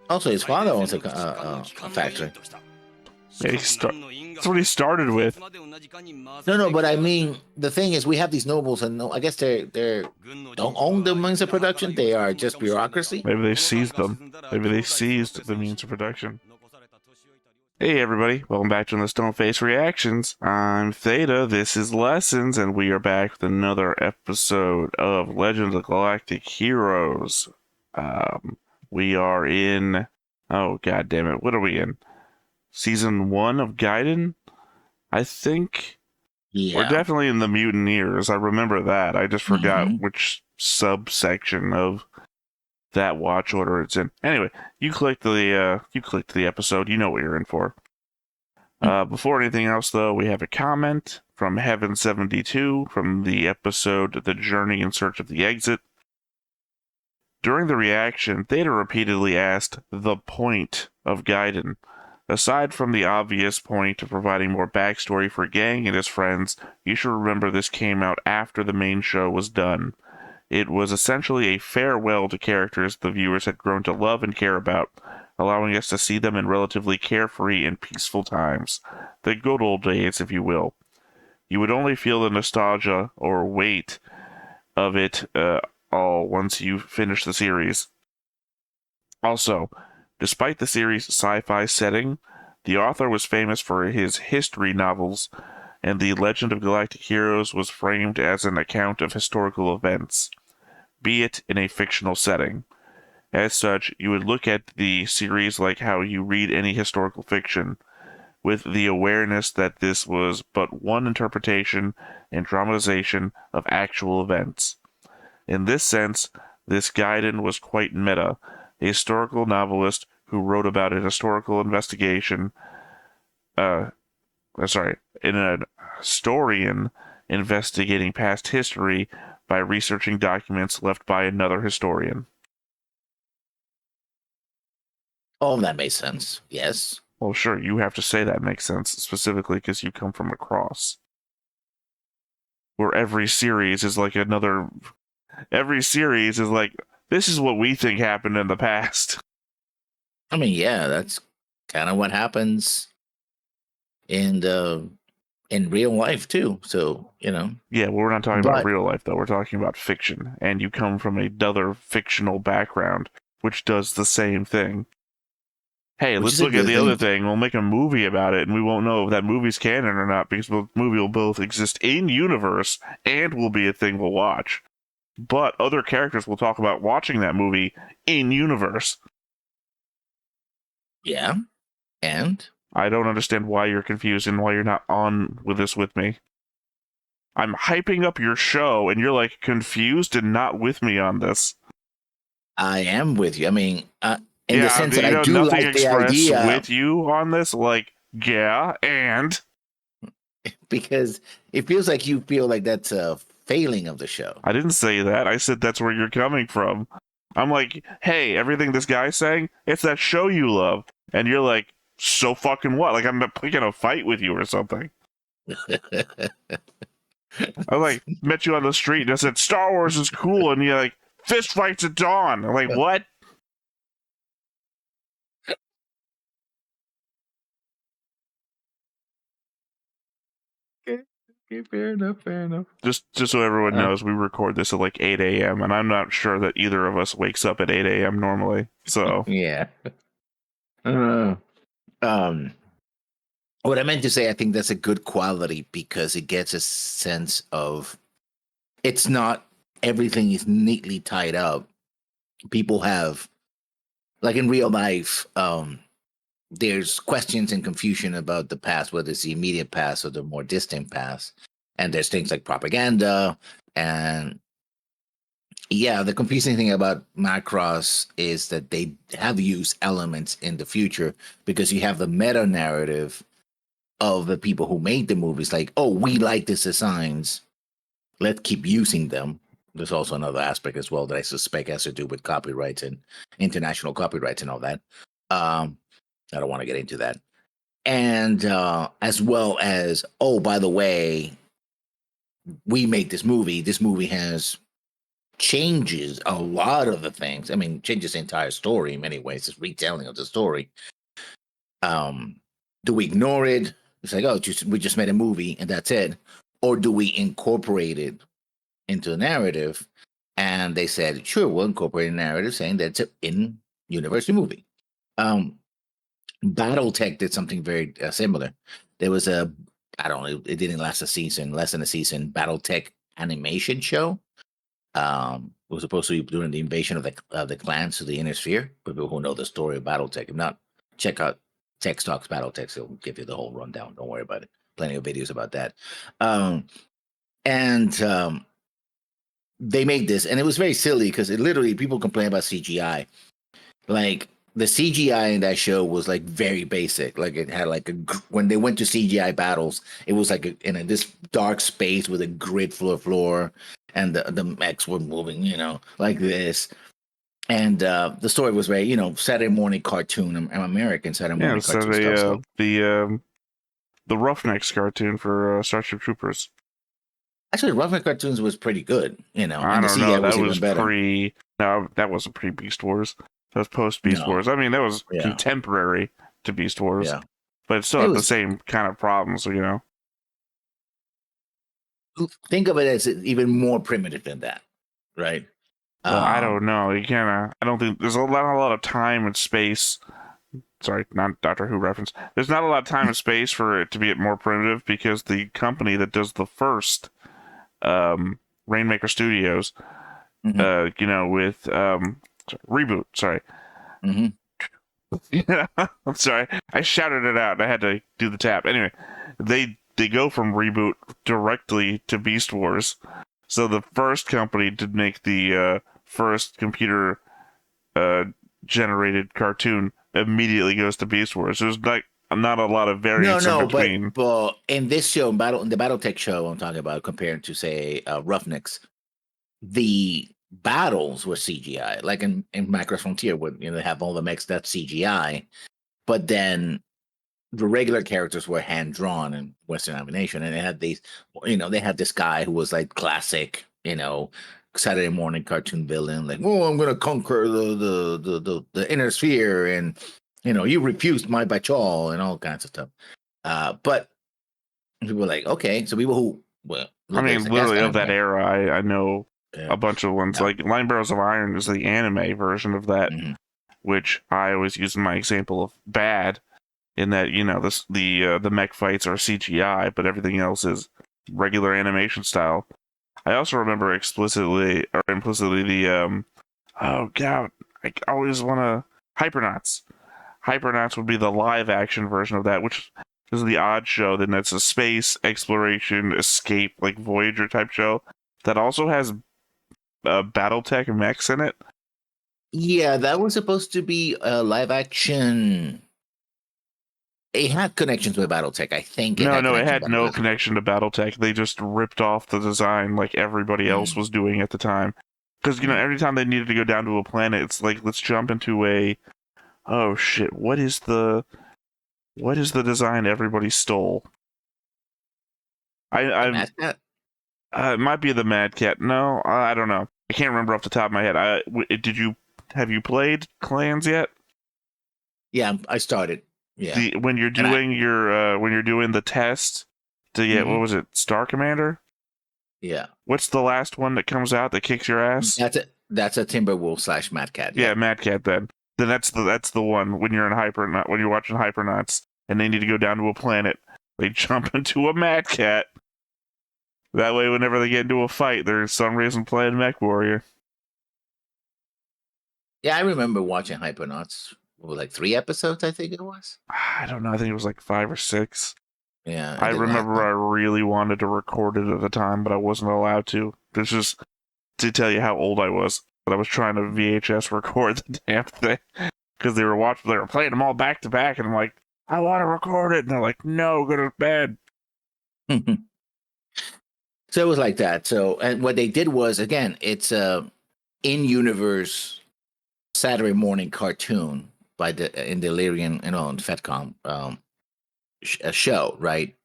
Also, his father owns a factory. That's what he started with. No, but I mean, the thing is, we have these nobles, and I guess they don't own the means of production. They are just bureaucracy. Maybe they seized them. Maybe they seized the means of production. Hey everybody, welcome back to the Stone Face Reactions. I'm Theta, this is Lessons, and we are back with another episode of Legend of Galactic Heroes. We are in... oh god damn it, what are we in? Season 1 of Gaiden? I think... Yeah. We're definitely in the Mutineers, I remember that. I just forgot which subsection of that watch order it's in. Anyway, you clicked the episode, you know what you're in for. Before anything else, though, we have a comment from Heaven72 from the episode The Journey in Search of the Exit. During the reaction, Theta repeatedly asked the point of Gaiden. Aside from the obvious point of providing more backstory for Gang and his friends, you should remember this came out after the main show was done. It was essentially a farewell to characters the viewers had grown to love and care about, allowing us to see them in relatively carefree and peaceful times. The good old days, if you will. You would only feel the nostalgia or weight of it all once you finish the series. Also, despite the series' sci-fi setting, the author was famous for his history novels, and the Legend of Galactic Heroes was framed as an account of historical events, be it in a fictional setting. As such, you would look at the series like how you read any historical fiction, with the awareness that this was but one interpretation and dramatization of actual events. In this sense, this Gaiden was quite meta, a historical novelist who wrote about a historical investigation, in a historian investigating past history by researching documents left by another historian. Oh, that makes sense. Yes. Well, sure, you have to say that makes sense, specifically because you come from across. Where every series is like this is what we think happened in the past. I mean, yeah, that's kind of what happens in real life too. So, you know. Yeah, well, we're not talking about real life, though. We're talking about fiction. And you come from another fictional background, which does the same thing. Hey, let's look at the other thing. We'll make a movie about it, and we won't know if that movie's canon or not, because the movie will both exist in universe and will be a thing we'll watch. But other characters will talk about watching that movie in universe. Yeah, and? I don't understand why you're confused and why you're not on with this with me. I'm hyping up your show, and you're, like, confused and not with me on this. I am with you. I mean, in the sense that I do like the idea with you on this, like, yeah, and because it feels like you feel like that's a failing of the show. I didn't say that. I said that's where you're coming from. I'm like, hey, everything this guy's saying, it's that show you love, and you're like, so fucking what? Like I'm picking a fight with you or something. I like met you on the street and I said Star Wars is cool, and you're like, fist fights at dawn. I'm like, what? Okay, fair enough. Just so everyone knows, we record this at like 8 a.m. and I'm not sure that either of us wakes up at 8 a.m. normally. So yeah. What I meant to say, I think that's a good quality because it gets a sense of it's not everything is neatly tied up. People have, like in real life, there's questions and confusion about the past, whether it's the immediate past or the more distant past. And there's things like propaganda. And yeah, the confusing thing about Macross is that they have used elements in the future because you have the meta narrative of the people who made the movies. Like, oh, we like these designs. Let's keep using them. There's also another aspect as well that I suspect has to do with copyrights and international copyrights and all that. I don't want to get into that. And as well as, oh, by the way, we made this movie. This movie has changes a lot of the things. I mean, changes the entire story in many ways. It's retelling of the story. Do we ignore it? It's like, oh, we just made a movie and that's it. Or do we incorporate it into the narrative? And they said, sure, we'll incorporate a narrative saying that's an in-universe movie. Battletech did something very similar. There was I don't know, it didn't last a season, less than a season, Battletech animation show. It was supposed to be during the invasion of the clans to the inner sphere. People who know the story of Battletech, if not, check out Tech Talks Battletech. It'll give you the whole rundown. Don't worry about it. Plenty of videos about that. And they made this, and it was very silly because it literally people complain about CGI. Like the CGI in that show was like very basic. Like it had like when they went to CGI battles, it was like in this dark space with a grid floor, and the mechs were moving, like this. And the story was very, Saturday morning cartoon. I'm American Saturday morning cartoon stuff. The Roughnecks cartoon for Starship Troopers. Actually, Roughnecks cartoons was pretty good, I don't know. That was pre. No, that wasn't pre Beast Wars. That was post Beast Wars. I mean, that was contemporary to Beast Wars, but it still had the same kind of problems, Think of it as even more primitive than that, right? Well, I don't know. I don't think there's not a lot of time and space. Sorry, not Doctor Who reference. There's not a lot of time and space for it to be more primitive because the company that does the first Rainmaker Studios, with Reboot. Sorry. I'm sorry. I shouted it out. I had to do the tap. Anyway, they go from Reboot directly to Beast Wars. So the first company to make the first computer generated cartoon immediately goes to Beast Wars. There's like not a lot of variance in between. But in this show, in the Battletech show I'm talking about, compared to say Roughnecks, the battles were CGI. Like in Macross Frontier, where they have all the mechs, that's CGI. But then the regular characters were hand drawn in Western animation, and they had these, they had this guy who was like classic, Saturday morning cartoon villain, like, oh, I'm gonna conquer the inner sphere, and you refused my bachal and all kinds of stuff. But people were like, okay, so people who literally of that era, I know a bunch of ones. Like Line Barrels of Iron is the anime version of that, which I always use in my example of bad. In that, the mech fights are CGI, but everything else is regular animation style. I also remember explicitly or implicitly the oh god, I always want to Hypernauts. Hypernauts would be the live action version of that, which is the odd show. Then that's a space exploration escape, like Voyager type show that also has BattleTech mechs in it. Yeah, that was supposed to be a live action. It had connections with BattleTech, I think. It had no connection to BattleTech. They just ripped off the design like everybody else was doing at the time. Because, every time they needed to go down to a planet, it's like, let's jump into a... Oh, shit, what is the design everybody stole? Mad Cat? It might be the Mad Cat. No, I don't know. I can't remember off the top of my head. Have you played Clans yet? Yeah, I started. Yeah. When you're doing when you're doing the test to get what was it, Star Commander? Yeah. What's the last one that comes out that kicks your ass? That's a Timberwolf / Mad Cat. Yeah, Mad Cat. Then that's the one when you're when you're watching Hypernauts and they need to go down to a planet. They jump into a Mad Cat. That way, whenever they get into a fight, there's some reason playing Mech Warrior. Yeah, I remember watching Hypernauts. Like 3 episodes, I think it was. I don't know. I think it was like 5 or 6. Yeah. I remember I really wanted to record it at the time, but I wasn't allowed to. This is to tell you how old I was. But I was trying to VHS record the damn thing because they were playing them all back to back, and I'm like, I want to record it, and they're like, no, go to bed. So it was like that. So, and what they did was, again, it's a in-universe Saturday morning cartoon by in Delirium, in Fetcom a show, right?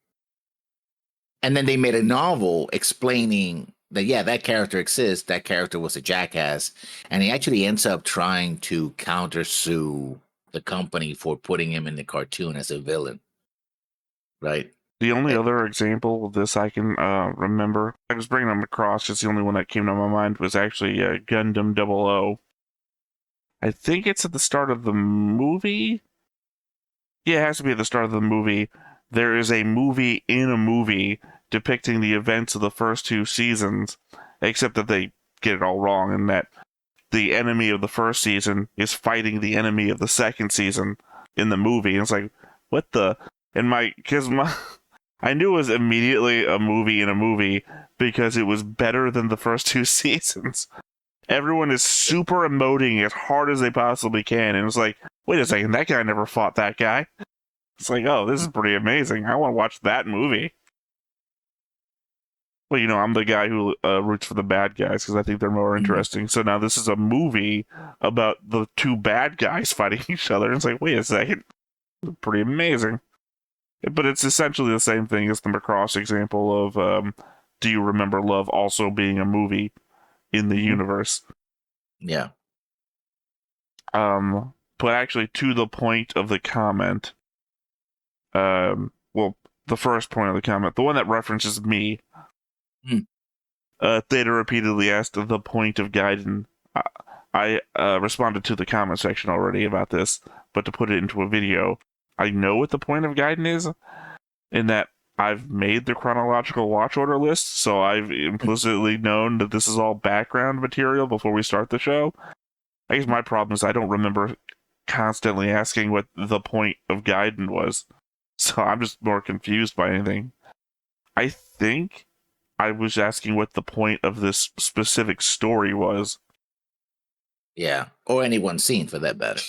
And then they made a novel explaining that character exists. That character was a jackass, and he actually ends up trying to countersue the company for putting him in the cartoon as a villain. Right. The only other example of this I can remember, I was bringing them across, just the only one that came to my mind was actually Gundam 00. I think it's at the start of the movie. Yeah, it has to be at the start of the movie. There is a movie in a movie depicting the events of the first 2 seasons, except that they get it all wrong, and that the enemy of the first season is fighting the enemy of the second season in the movie. And it's like, what the? And I knew it was immediately a movie in a movie because it was better than the first 2 seasons. Everyone is super emoting as hard as they possibly can, and it's like, wait a second, that guy never fought that guy. It's like, oh, this is pretty amazing. I want to watch that movie. Well, I'm the guy who roots for the bad guys because I think they're more interesting. So now this is a movie about the 2 bad guys fighting each other. And it's like, wait a second, pretty amazing. But it's essentially the same thing as the Macross example of Do You Remember Love also being a movie in the universe. Yeah. But actually, to the point of the comment, well, the first point of the comment, the one that references me, Theta repeatedly asked the point of Gaiden. I responded to the comment section already about this, but to put it into a video, I know what the point of Gaiden is, in that I've made the chronological watch order list, so I've implicitly known that this is all background material before we start the show. I guess my problem is I don't remember constantly asking what the point of Gaiden was, so I'm just more confused by anything. I think I was asking what the point of this specific story was. Yeah, or any one scene for that matter.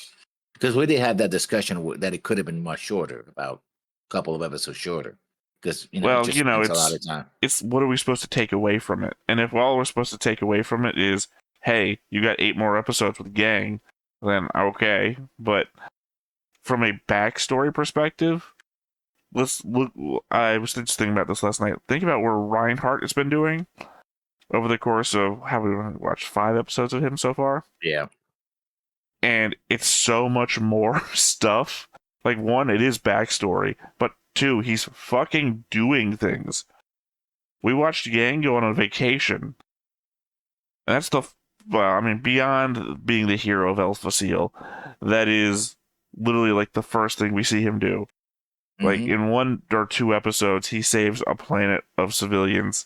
Because we did have that discussion that it could have been much shorter, about a couple of episodes shorter. Because it just takes a lot of time. It's what are we supposed to take away from it? And if all we're supposed to take away from it is, hey, you got 8 more episodes with Gang, then okay. But from a backstory perspective, let's look. I was just thinking about this last night. Think about where Reinhardt has been doing over the course of, have we watched 5 episodes of him so far? Yeah. And it's so much more stuff. Like, 1, it is backstory, but 2, he's fucking doing things. We watched Yang go on a vacation. And that's beyond being the hero of Alpha Seal, that is literally like the first thing we see him do. Like, in 1 or 2 episodes, he saves a planet of civilians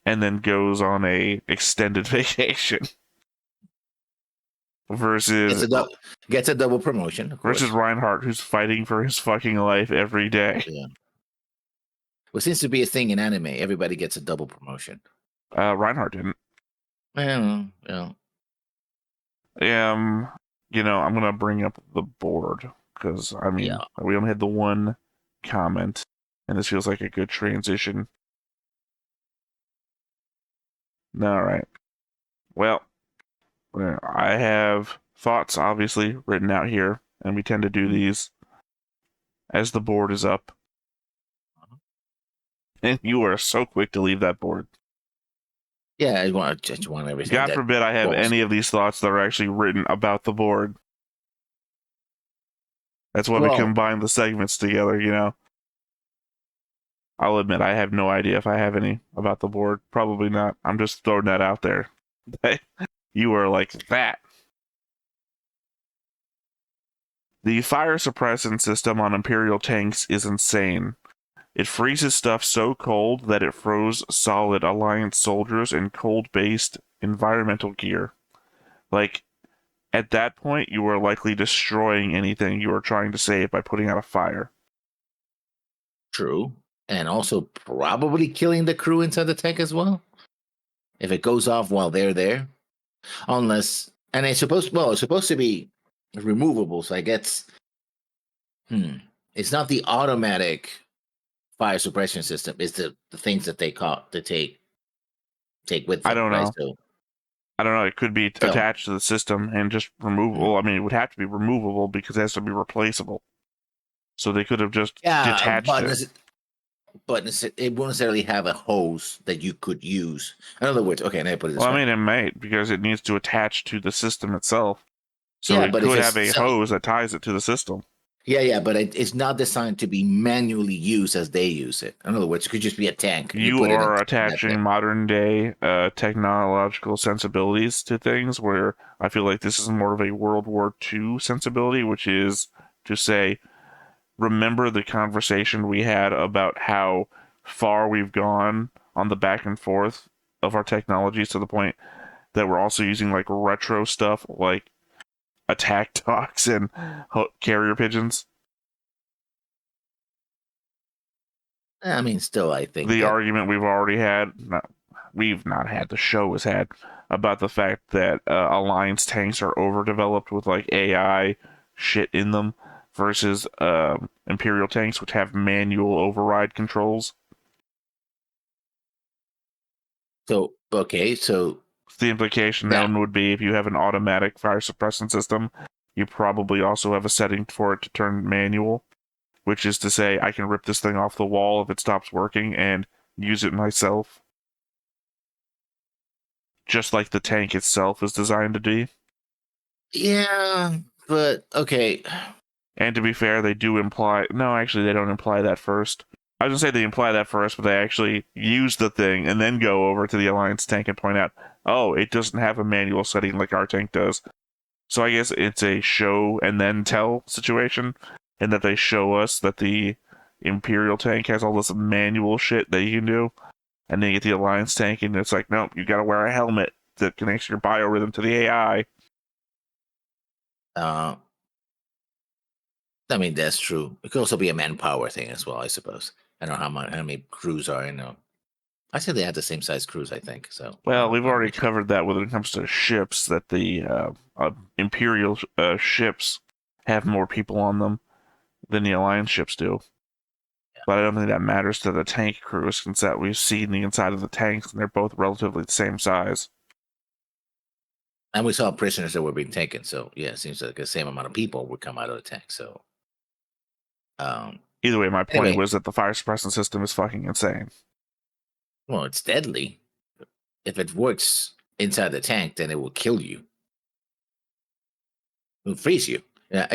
and then goes on a extended vacation. Versus gets a double promotion, of course. Versus Reinhardt, who's fighting for his fucking life every day. Yeah. What seems to be a thing in anime, everybody gets a double promotion. Reinhardt didn't. Yeah. I'm gonna bring up the board because we only had the 1 comment, and this feels like a good transition. All right. Well, I have thoughts obviously written out here, and we tend to do these as the board is up. And you are so quick to leave that board. Yeah, I just want everything. God forbid I have any of these thoughts that are actually written about the board. That's why we combine the segments together, I'll admit I have no idea if I have any about the board. Probably not. I'm just throwing that out there. You are like that. The fire suppressant system on Imperial tanks is insane. It freezes stuff so cold that it froze solid Alliance soldiers in cold-based environmental gear. Like, at that point, you are likely destroying anything you are trying to save by putting out a fire. True. And also probably killing the crew inside the tank as well. If it goes off while they're there. Unless, and it's supposed to be removable, so I guess, it's not the automatic fire suppression system. It's the things that they take with them. I don't know. So, I don't know. It could be attached to the system and just removable. It would have to be removable because it has to be replaceable. So they could have just detached it. but it won't necessarily have a hose that you could use. In other words, okay, let me put it this Well, I way. mean, it might, because it needs to attach to the system itself. So Yeah, it but if could have it's a hose that ties it to the system. yeah, but it's not designed to be manually used as they use it. In other words, it could just be a tank. And you You put it in are that thing. attaching modern day technological sensibilities to things, where I feel like this is more of a World War II sensibility, which is to say, remember the conversation we had about how far we've gone on the back and forth of our technologies, to the point that we're also using like retro stuff like attack dogs and carrier pigeons. I mean, still, I think The that argument we've already had, we've not had, the show has had, about the fact that Alliance tanks are overdeveloped with like AI shit in them versus Imperial tanks, which have manual override controls. so okay, so The implication that then would be, if you have an automatic fire suppressant system, you probably also have a setting for it to turn manual, which is to say, I can rip this thing off the wall if it stops working and use it myself, just like the tank itself is designed to be. yeah, but okay. And to be fair, they do imply... No, actually, they don't imply that first. I was going to say they imply that first, but they actually use the thing and then go over to the Alliance tank and point out, oh, it doesn't have a manual setting like our tank does. So I guess it's a show and then tell situation, in that they show us that the Imperial tank has all this manual shit that you can do, and then you get the Alliance tank and it's like, nope, you gotta wear a helmet that connects your biorhythm to the AI. Uh, I mean, that's true. It could also be a manpower thing as well, I suppose. I don't know how many crews are in. I say they have the same size crews, I think. So, Well, we've already covered that when it comes to ships, that the Imperial ships have more people on them than the Alliance ships do. yeah. But I don't think that matters to the tank crews, since that we've seen the inside of the tanks, and they're both relatively the same size. And we saw prisoners that were being taken. So, yeah, it seems like the same amount of people would come out of the tank. So, Either way, my point anyway, was that the fire suppressant system is fucking insane. well, it's deadly. If it works inside the tank, then it will kill you. It will freeze you. Yeah,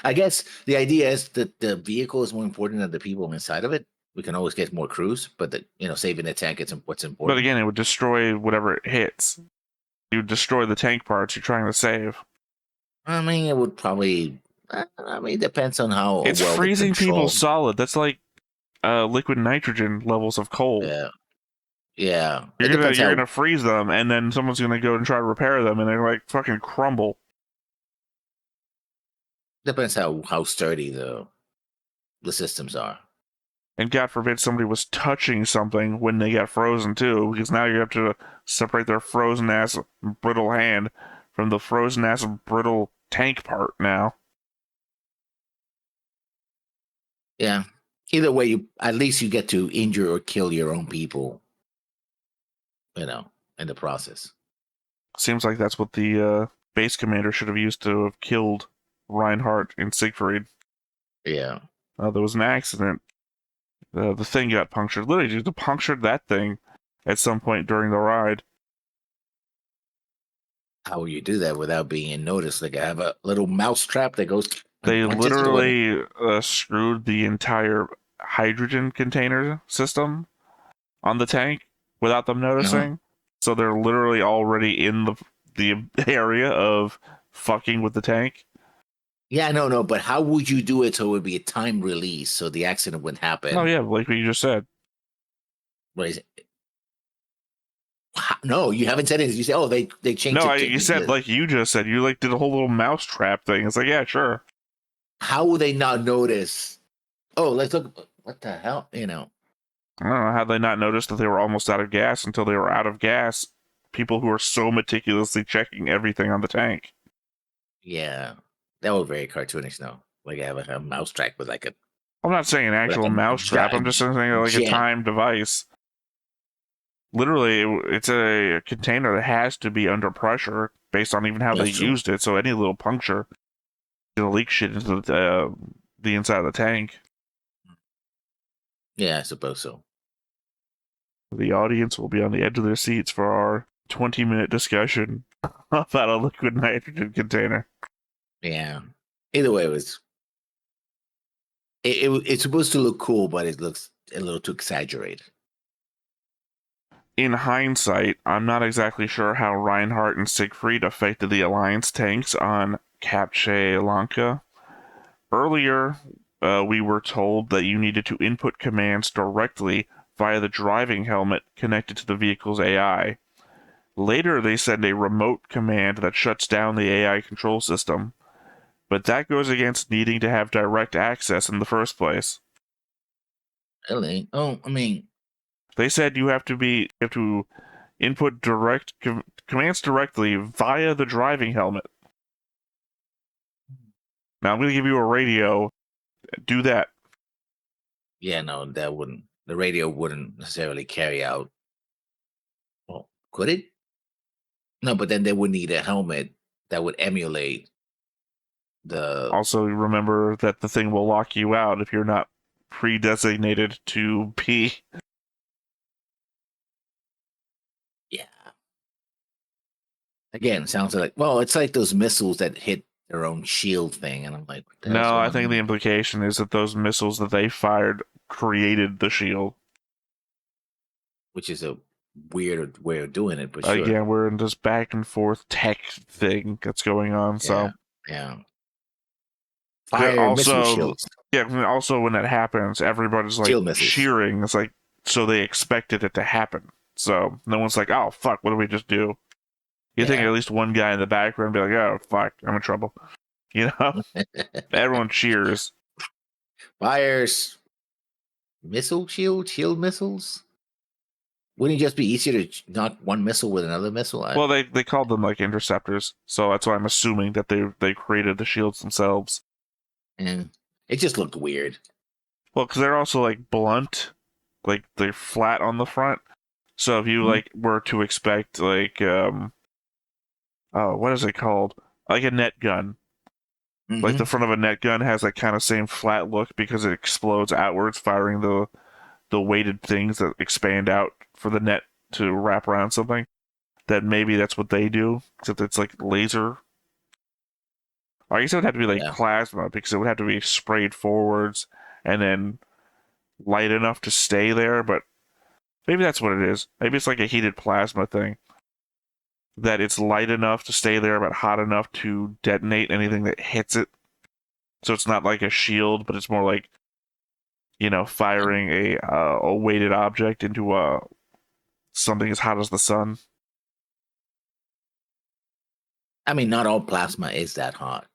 I guess the idea is that the vehicle is more important than the people inside of it. We can always get more crews, but saving the tank is what's But important. again, it would destroy whatever it hits. You would destroy the tank parts you're trying to save. I mean, it would probably. I mean, it depends on how It's well they freezing people control. solid. That's like liquid nitrogen levels of cold. Yeah, yeah. It You're depends how gonna freeze them, and then someone's gonna go and try to repair them, and they're like fucking crumble. how sturdy the systems are. And God forbid somebody was touching something when they got frozen too, because now you have to separate their frozen ass brittle hand from the frozen ass brittle tank part now. Yeah. Either way, at least you get to injure or kill your own people. In the process. Seems like that's what the base commander should have used to have killed Reinhardt and Siegfried. Yeah. There was an accident. The thing got punctured. Literally, just punctured that thing at some point during the ride. How will you do that without being noticed? Like, I have a little mouse trap that goes. They punches it when literally screwed the entire hydrogen container system on the tank without them noticing. So they're literally already in the area of fucking with the tank. Yeah, no, but how would you do it so it would be a time release so the accident wouldn't happen? Oh yeah, like what you just said. What is it? No, you haven't said it. You say, oh, they changed No, it. you said like you just said. You like did a whole little mouse trap thing. It's like, yeah, sure. How will they not notice? Oh, let's look. What the hell? I don't know how they not noticed that they were almost out of gas until they were out of gas. People who are so meticulously checking everything on the tank. Yeah, that was very cartoonish. No, like I have a mouse track with like a. I'm not saying an actual Like a mouse trap. I'm just saying like a timed device. Literally, it's a container that has to be under pressure based on even how they used it. So any little puncture is gonna leak shit into the inside of the tank. Yeah, I suppose so. The audience will be on the edge of their seats for our 20-minute discussion about a liquid nitrogen container. Yeah. Either way, it's supposed to look cool, but it looks a little too exaggerated. In hindsight, I'm not exactly sure how Reinhardt and Siegfried affected the Alliance tanks on Capche-Lanka. Earlier, we were told that you needed to input commands directly via the driving helmet connected to the vehicle's AI. Later, they said a remote command that shuts down the AI control system, but that goes against needing to have direct access in the first place. Really? Oh, I mean, They said you have to input commands directly via the driving helmet. Now I'm going to give you a radio. Do that. yeah, no, the radio wouldn't necessarily carry out. Well, could it? No, but then they would need a helmet that would emulate the. Also, remember that the thing will lock you out if you're not pre-designated to be. Yeah. Again, sounds like, well, it's like those missiles that hit their own shield thing, and I'm like, what the hell's No, I going think the on? implication is that those missiles that they fired created the shield. Which is a weird way of doing it, but sure. Again, we're in this back and forth tech thing that's going on. So yeah. Fire missile shields. Yeah, also when that happens, everybody's like cheering. It's like, so they expected it to happen. So no one's like, oh fuck, what do we just do? You think at least one guy in the background be like, oh fuck, I'm in trouble. You know? Everyone cheers. Fires missile shield missiles? Wouldn't it just be easier to knock one missile with another missile? Well, they called them like interceptors, so that's why I'm assuming that they created the shields themselves. And it just looked weird. Well, because they're also like blunt, like they're flat on the front. So if you like were to expect like what is it called? Like a net gun. Like the front of a net gun has that kind of same flat look because it explodes outwards, firing the weighted things that expand out for the net to wrap around something. That maybe that's what they do, except it's like laser. I guess it would have to be like plasma because it would have to be sprayed forwards and then light enough to stay there, but maybe that's what it is. Maybe it's like a heated plasma thing. That it's light enough to stay there, but hot enough to detonate anything that hits it. So it's not like a shield, but it's more like, firing a weighted object into something as hot as the sun. I mean, not all plasma is that hot.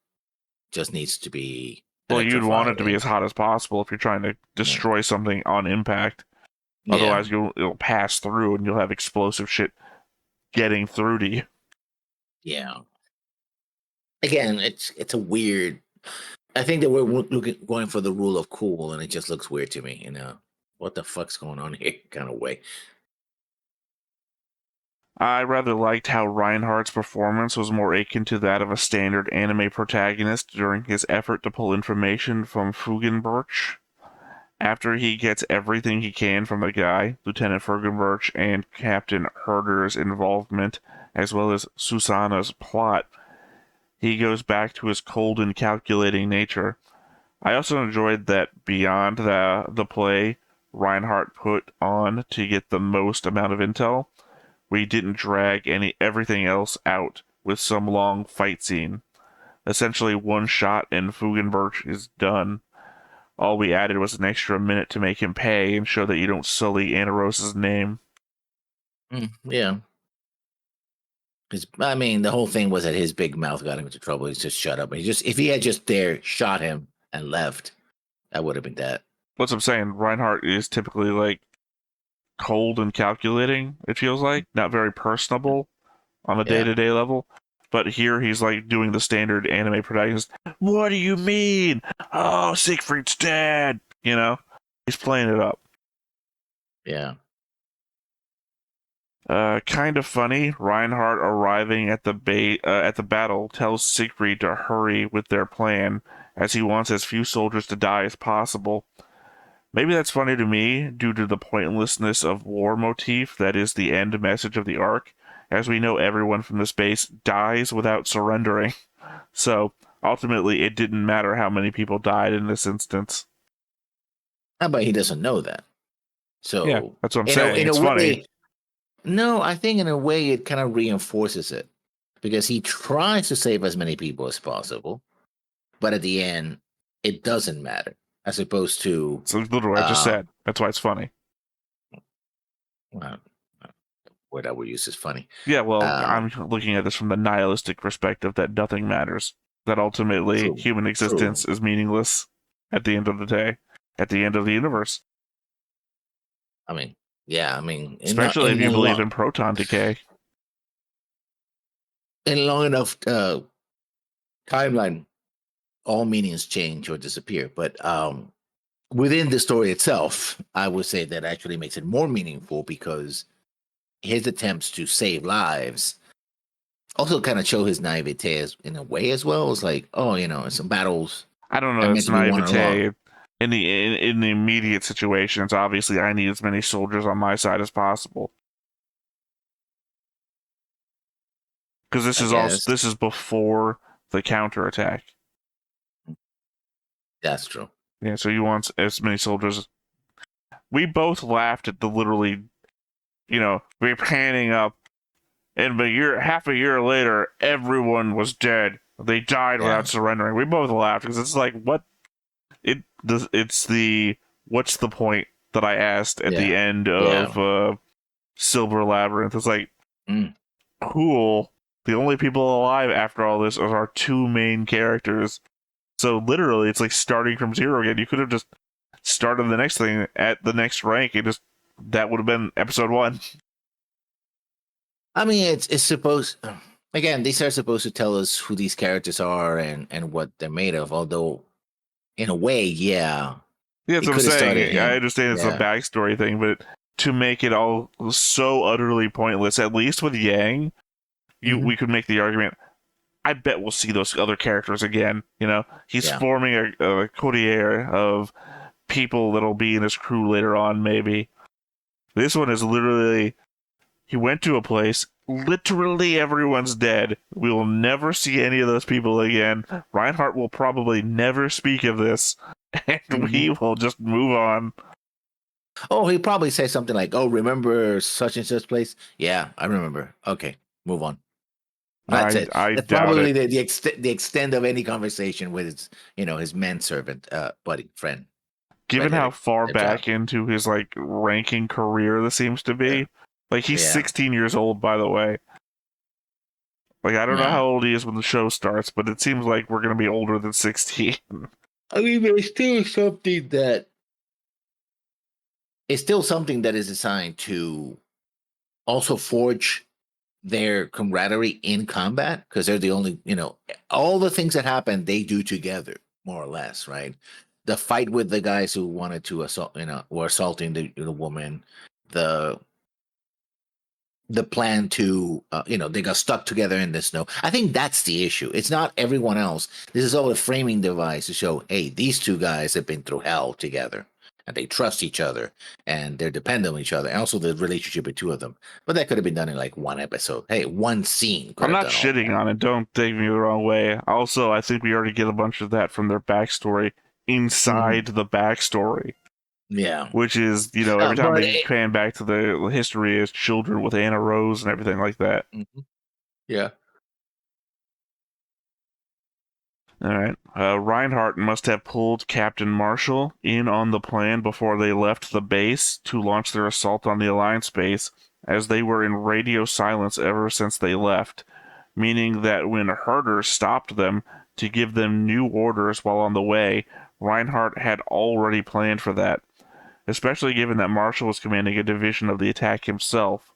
Just needs to be. Well, you'd want it to be as hot as possible if you're trying to destroy something on impact. Otherwise, it'll pass through and you'll have explosive shit getting through to you. Yeah. Again, it's a weird. I think that we're going for the rule of cool, and it just looks weird to me. What the fuck's going on here? Kind of way. I rather liked how Reinhardt's performance was more akin to that of a standard anime protagonist during his effort to pull information from Fugenberch. After he gets everything he can from the guy, Lieutenant Fugenberch and Captain Herder's involvement, as well as Susanna's plot, he goes back to his cold and calculating nature. I also enjoyed that beyond the play Reinhardt put on to get the most amount of intel, we didn't drag everything else out with some long fight scene. Essentially one shot and Fugenberch is done. All we added was an extra minute to make him pay and show that you don't sully Anaros' name. Yeah. I mean, the whole thing was that his big mouth got him into trouble. He's just shut up. If he had just shot him and left, that would have been that. What's I'm saying, Reinhardt is typically like cold and calculating, it feels like. Not very personable on a day-to-day level. But here he's like doing the standard anime protagonist. What do you mean? Oh, Siegfried's dead. He's playing it up. Yeah. Kind of funny. Reinhardt arriving at the battle tells Siegfried to hurry with their plan, as he wants as few soldiers to die as possible. Maybe that's funny to me due to the pointlessness of war motif that is the end message of the arc. As we know, everyone from this base dies without surrendering. So ultimately, it didn't matter how many people died in this instance. But he doesn't know that. Yeah, So that's what I'm in a saying. in a It's funny. way, no, I think in a way it kind of reinforces it because he tries to save as many people as possible, but at the end, it doesn't matter. As opposed to, So literally what I just uh, said. That's why it's funny. well, word I would use is funny. Yeah, well, Um, I'm looking at this from the nihilistic perspective that nothing matters. That ultimately true, human true. existence is meaningless at the end of the day, at the end of the universe. I mean, yeah, I mean, Especially if you believe in proton decay. in long enough timeline, all meanings change or disappear. But within the story itself, I would say that actually makes it more meaningful because his attempts to save lives also kind of show his naivete in a way as well. It's like, oh, some battles I don't are know. meant It's to be won or lost. naivete. In the immediate situations, obviously, I need as many soldiers on my side as possible because I guess this is before the counterattack. that's true. Yeah, so you want as many soldiers. We both laughed at the literally, we're panning up, and half a year later, everyone was dead. They died Yeah, without surrendering. We both laughed because it's like, what? It's the what's the point that I asked at yeah, the end yeah. of Silver Labyrinth. It's like, Mm. cool. The only people alive after all this are our two main characters. So literally, it's like starting from zero again. You could have just started the next thing at the next rank and just that would have been episode 1. I mean, it's supposed. Again, these are supposed to tell us who these characters are and what they're made of. Although, in a way, yeah, Yeah, that's it what I'm could have started saying. I him. understand it's a Yeah. backstory thing, but to make it all so utterly pointless, at least with Yang, Hmm. we could make the argument. I bet we'll see those other characters again. He's Yeah. forming a coterie of people that'll be in his crew later on, maybe. This one is literally, he went to a place, literally everyone's dead. We will never see any of those people again. Reinhardt will probably never speak of this, and Hmm. we will just move on. Oh, he probably say something like, "Oh, remember such and such place? Yeah, I remember. Okay, move on." That's it. I That's doubt probably it. the extent of any conversation with his his manservant, buddy, friend. But Given how far good job. back into his ranking career this seems to Yeah, be, he's yeah, 16 years old, by the way. I don't know yeah. how old he is when the show starts, but it seems like we're gonna be older than 16. I mean, there's still something that it's still something that is designed to also forge their camaraderie in combat because they're the only, all the things that happen they do together, more or less, right? The fight with the guys who wanted to assault, were assaulting the woman, the the plan to they got stuck together in the snow. I think that's the issue. It's not everyone else. This is all a framing device to show, hey, these two guys have been through hell together and they trust each other and they're dependent on each other, and also the relationship with two of them. But that could have been done in like one episode. Hey, one scene could I'm have not done all shitting that. on it, don't take me the wrong way. Also, I think we already get a bunch of that from their backstory inside Mhm. the backstory, Yeah. which is, every time But they pan back to the history as children with Anna Rose and everything like that. Mhm. Yeah. All right. Reinhardt must have pulled Captain Marshall in on the plan before they left the base to launch their assault on the Alliance base, as they were in radio silence ever since they left, meaning that when Herder stopped them to give them new orders while on the way, Reinhardt had already planned for that, especially given that Marshall was commanding a division of the attack himself.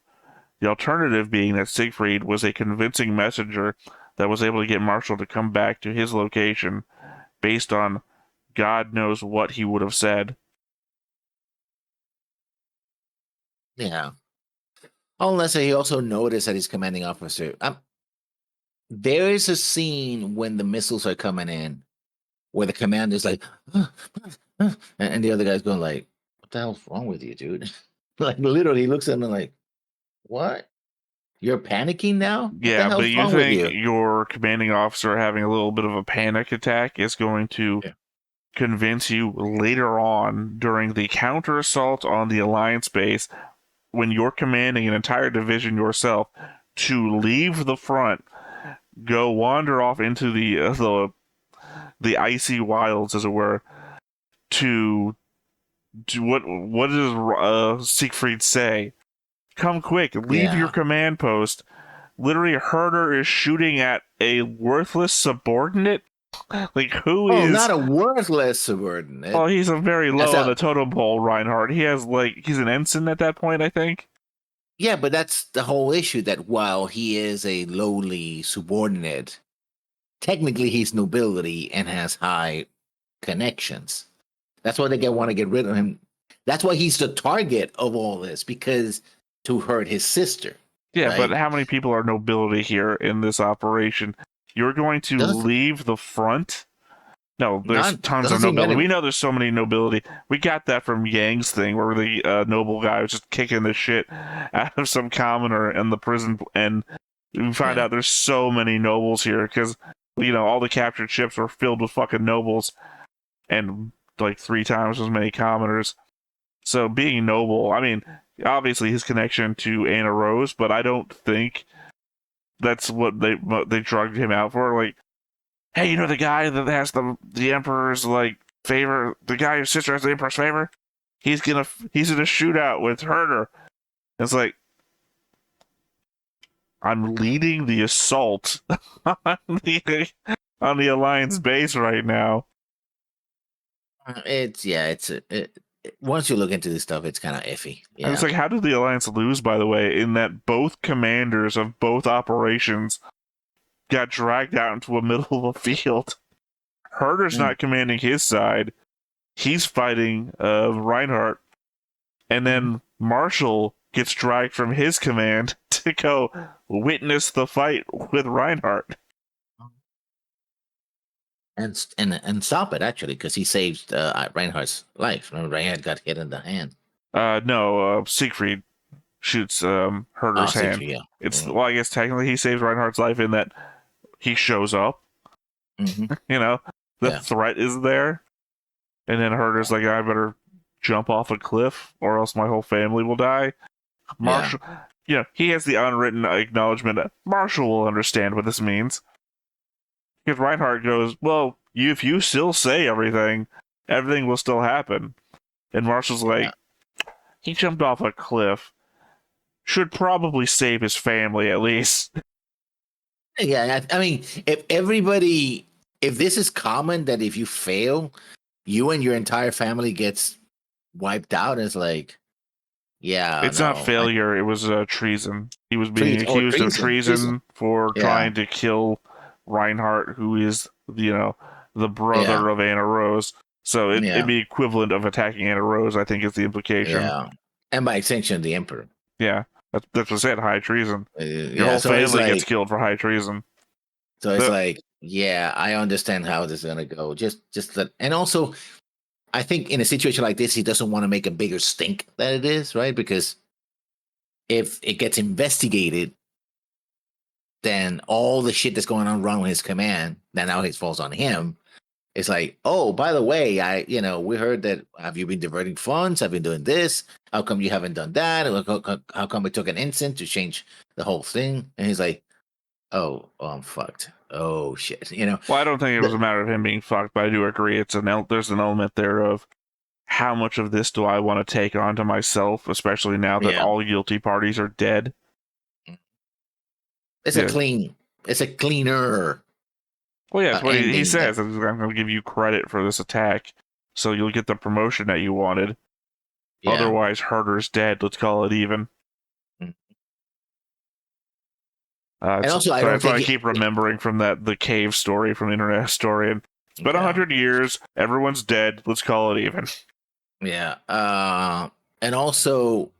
The alternative being that Siegfried was a convincing messenger that was able to get Marshall to come back to his location based on God knows what he would have said. Yeah. Unless he also noticed that his commanding officer. There is a scene when the missiles are coming in where the commander's like, and the other guy's going like, "What the hell's wrong with you, dude?" Like literally, he looks at him like, "What? You're panicking now? What the Yeah, but hell's you wrong with think you?" your commanding officer having a little bit of a panic attack is going to Yeah. convince you later on during the counter assault on the Alliance base, when you're commanding an entire division yourself, to leave the front, go wander off into the icy wilds, as it were, to do what does Siegfried say? Come quick, leave your Yeah. command post. Literally, Herder is shooting at a worthless subordinate. Like, who Oh, is? not a worthless Oh, subordinate. he's a very That's low on a the totem pole, Reinhardt. He has he's an ensign at that point, I think. Yeah, but that's the whole issue. That while he is a lowly subordinate, technically he's nobility and has high connections. That's why they want to get rid of him. That's why he's the target of all this, because to hurt his sister, Yeah, but right? how many people are nobility here in this operation? You're going to Does leave the front? No, there's not tons of doesn't seem nobility. any. We know there's so many nobility. We got that from Yang's thing, where the noble guy was just kicking the shit out of some commoner in the prison, and we find Yeah, out there's so many nobles here because all the captured ships were filled with fucking nobles, and like 3 times as many commoners. So being noble, I mean, obviously his connection to Anna Rose, but I don't think that's what they drugged him out for. Like, hey, the guy that has the emperor's like favor, the guy whose sister has the emperor's favor, he's in a shootout with Herder. It's like, I'm leading the assault on the Alliance base right now. once you look into this stuff, it's kind of iffy. And it's Yeah, like, how did the Alliance lose, by the way, in that both commanders of both operations got dragged out into the middle of a field? Herder's Mm. not commanding his side. He's fighting Reinhardt. And then Marshall gets dragged from his command to go witness the fight with Reinhardt. and stop it actually, because he saved Reinhardt's life. Remember, Reinhardt got hit in the hand. No, Siegfried shoots Oh, Herder's hand. Siegfried, yeah. Well, I guess technically he saves Reinhardt's life in that he shows up. Mm-hmm. The Yeah. threat is there, and then Herder's like, I better jump off a cliff or else my whole family will die. Marshall, he has the unwritten acknowledgement that Marshall will understand what this means. Because Reinhardt goes, well, if you still say everything will still happen. And Marshall's like, he jumped off a cliff. Should probably save his family at least. Yeah, I mean, if this is common, that if you fail, you and your entire family gets wiped out, it's like, yeah, It's not failure, it was treason. He was being accused of treason for trying to kill Reinhardt, who is, the brother of Anna Rose. So it'd be equivalent of attacking Anna Rose, I think, is the implication. Yeah, and by extension, the emperor. Yeah, that's what I said, high treason. Your whole so family gets killed for high treason. So it's like, yeah, I understand how this is gonna go. Just that, and also, I think in a situation like this, he doesn't want to make a bigger stink than it is, right? Because if it gets investigated, then all the shit that's going on wrong with his command, that now it falls on him. It's like, oh, by the way, we heard that, have you been diverting funds? Have you been doing this? How come you haven't done that? How come it took an instant to change the whole thing? And he's like, oh, I'm fucked. Oh shit, Well, I don't think it was a matter of him being fucked, but I do agree there's an element there of how much of this do I want to take onto myself, especially now that all guilty parties are dead. It's a cleaner. Well, yeah, it's what he says. I'm going to give you credit for this attack, so you'll get the promotion that you wanted. Yeah. Otherwise, Herder's dead. Let's call it even. And also, that's what I keep remembering from the cave story from Internet Historian. It's been 100 years. Everyone's dead. Let's call it even. Yeah. And also,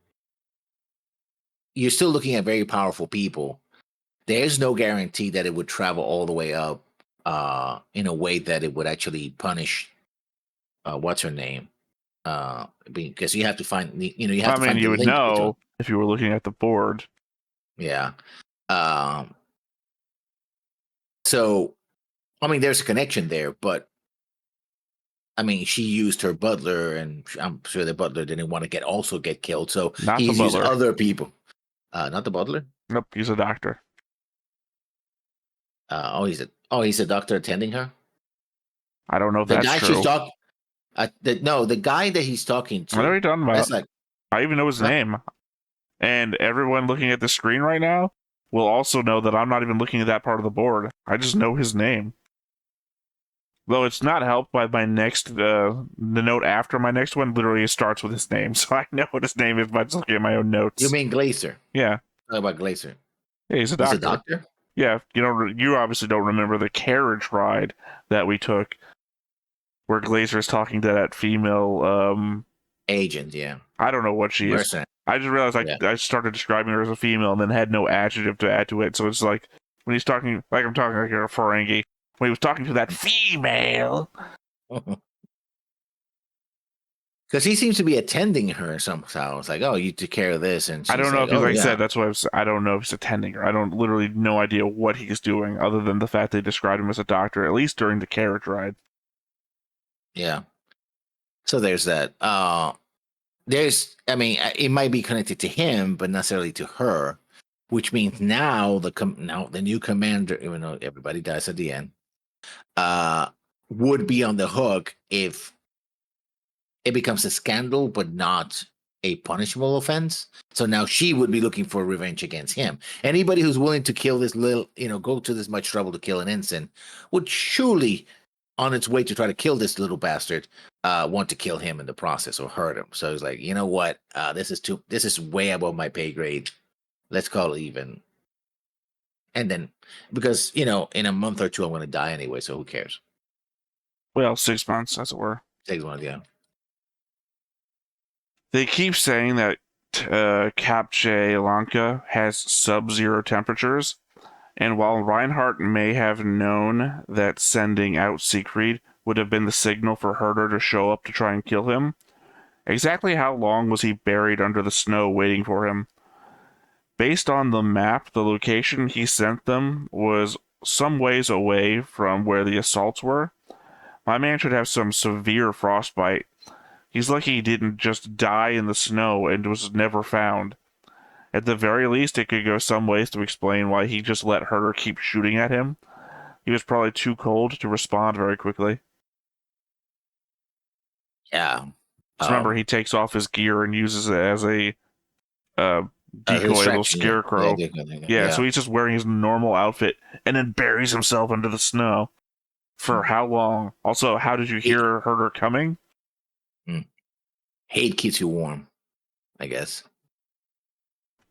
you're still looking at very powerful people. There's no guarantee that it would travel all the way up in a way that it would actually punish what's her name, because you have to find you have I to mean, find the you would link between. know if you were looking at the board. Yeah. So I mean, there's a connection there, but I mean, she used her butler, and I'm sure the butler didn't want to also get killed, so Not the he's used butler. other people. Not the butler. Nope, he's a doctor. He's a doctor attending her. I don't know if The that's guy she's true. talking. No, the guy that he's talking I know what to. you're talking about. That's like, I even know his huh? name. And everyone looking at the screen right now will also know that I'm not even looking at that part of the board. I just know his name. Though it's not helped by my next, the note after my next one literally starts with his name, so I know what his name is by just looking at my own notes. You mean Glacier? Yeah. Talk about Glacier. Yeah, he's a He's doctor. a doctor? Yeah, you obviously don't remember the carriage ride that we took where Glacier is talking to that female, Agent, yeah. I don't know what she is. Mercenary. I just realized Yeah. I started describing her as a female and then had no adjective to add to it. So it's like when he's talking, like I'm talking like a Ferengi, when he was talking to that female. Because he seems to be attending her somehow. It's like, oh, you took care of this, and she's I don't know like, if he's oh, like I yeah. said. That's why I don't know if he's attending her. I don't literally no idea what he's doing other than the fact they described him as a doctor, at least during the carriage ride. Yeah. So there's that. I mean, it might be connected to him, but not necessarily to her, which means now the new commander, even though everybody dies at the end, would be on the hook if it becomes a scandal, but not a punishable offense. So now she would be looking for revenge against him. Anybody who's willing to kill this go to this much trouble to kill an ensign would surely, on its way to try to kill this little bastard, want to kill him in the process or hurt him. So he's like, you know what? This is way above my pay grade. Let's call it even. And then, because in a month or two, I'm going to die anyway. So who cares? Well, 6 months, as it were. 6 months, yeah. They keep saying that Capche Lanka has sub-zero temperatures, and while Reinhardt may have known that sending out Siegfried would have been the signal for Herder to show up to try and kill him, exactly how long was he buried under the snow waiting for him? Based on the map, the location he sent them was some ways away from where the assaults were. My man should have some severe frostbite. He's lucky he didn't just die in the snow and was never found. At the very least, it could go some ways to explain why he just let Herder keep shooting at him. He was probably too cold to respond very quickly. Yeah. Remember, he takes off his gear and uses it as a decoy, little scarecrow. Yeah, so he's just wearing his normal outfit and then buries himself under the snow. For how long? Also, how did you hear Herder coming? Hate keeps you warm, I guess.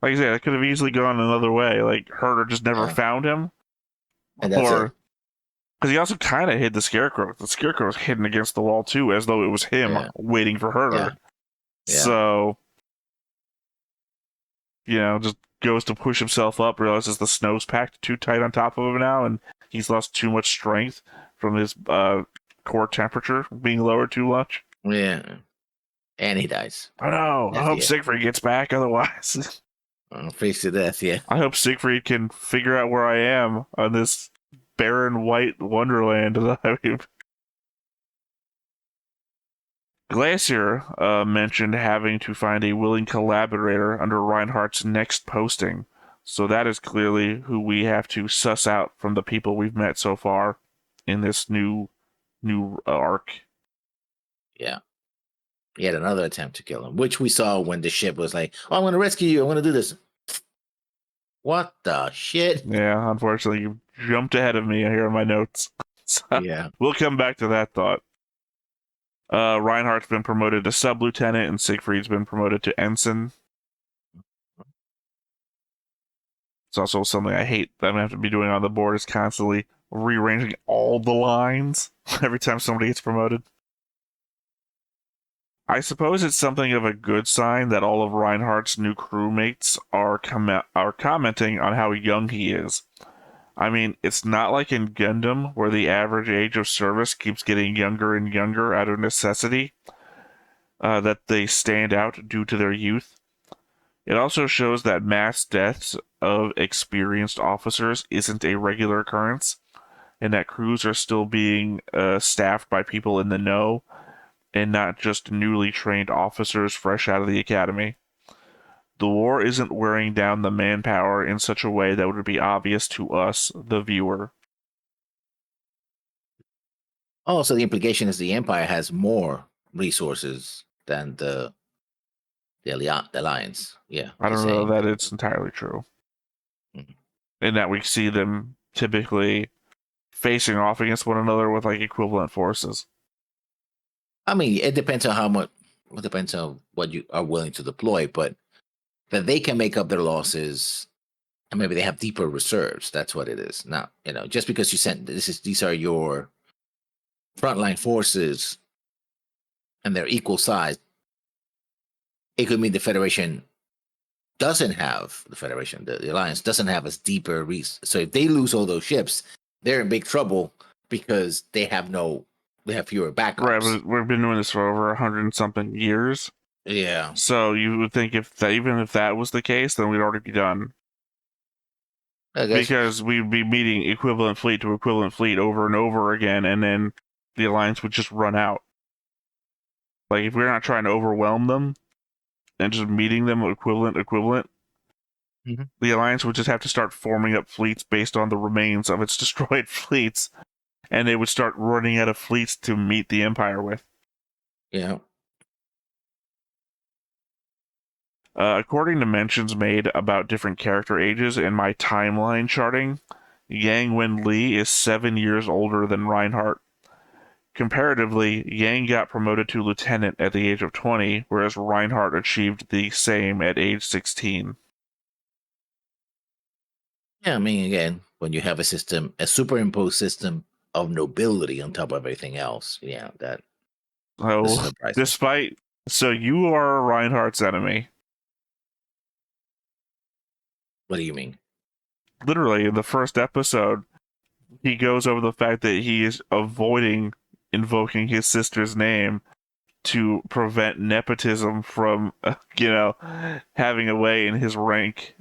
Like I said, it could have easily gone another way. Like, Herder just never found him. And that's it. Because he also kind of hid the Scarecrow. The Scarecrow was hidden against the wall, too, as though it was him waiting for Herder. Yeah. So, just goes to push himself up, realizes the snow's packed too tight on top of him now, and he's lost too much strength from his core temperature being lowered too much. Yeah. And he dies. Oh no, I hope Siegfried gets back, otherwise. Face to death, yeah. I hope Siegfried can figure out where I am on this barren white wonderland. Glacier mentioned having to find a willing collaborator under Reinhardt's next posting. So that is clearly who we have to suss out from the people we've met so far in this new arc. Yeah. He had another attempt to kill him, which we saw when the ship was like, oh, I'm going to rescue you. I'm going to do this. What the shit? Yeah, unfortunately, you jumped ahead of me here in my notes. So yeah. We'll come back to that thought. Reinhardt's been promoted to sub-lieutenant, and Siegfried's been promoted to ensign. It's also something I hate that I'm going to have to be doing on the board, is constantly rearranging all the lines every time somebody gets promoted. I suppose it's something of a good sign that all of Reinhardt's new crewmates are commenting on how young he is. I mean, it's not like in Gundam where the average age of service keeps getting younger and younger out of necessity, that they stand out due to their youth. It also shows that mass deaths of experienced officers isn't a regular occurrence, and that crews are still being staffed by people in the know, and not just newly trained officers fresh out of the academy. The war isn't wearing down the manpower in such a way that would be obvious to us, the viewer. Oh, so the implication is the Empire has more resources than the Alliance. Yeah, I he's don't know saying. that it's entirely true. Mhm. In that we see them typically facing off against one another with like equivalent forces. I mean, it depends on how much. It depends on what you are willing to deploy, but that they can make up their losses, and maybe they have deeper reserves. That's what it is. Now, just because you sent these are your frontline forces, and they're equal size, it could mean the Federation doesn't have the Alliance doesn't have as deeper reach. So if they lose all those ships, they're in big trouble because they have fewer Right, backups. but we've been doing this for over 100 and something years. Yeah. So you would think even if that was the case, then we'd already be done. I guess. Because we'd be meeting equivalent fleet to equivalent fleet over and over again, and then the Alliance would just run out. Like, if we're not trying to overwhelm them and just meeting them equivalent, Mhm. the Alliance would just have to start forming up fleets based on the remains of its destroyed fleets, and they would start running out of fleets to meet the Empire with. Yeah. According to mentions made about different character ages in my timeline charting, Yang Wenli is 7 years older than Reinhardt. Comparatively, Yang got promoted to lieutenant at the age of 20, whereas Reinhardt achieved the same at age 16. Yeah. I mean, again, when you have a superimposed system of nobility on top of everything else, yeah, that doesn't So, surprise me. so you are Reinhardt's enemy. What do you mean? Literally, in the first episode, he goes over the fact that he is avoiding invoking his sister's name to prevent nepotism from, having a way in his rank.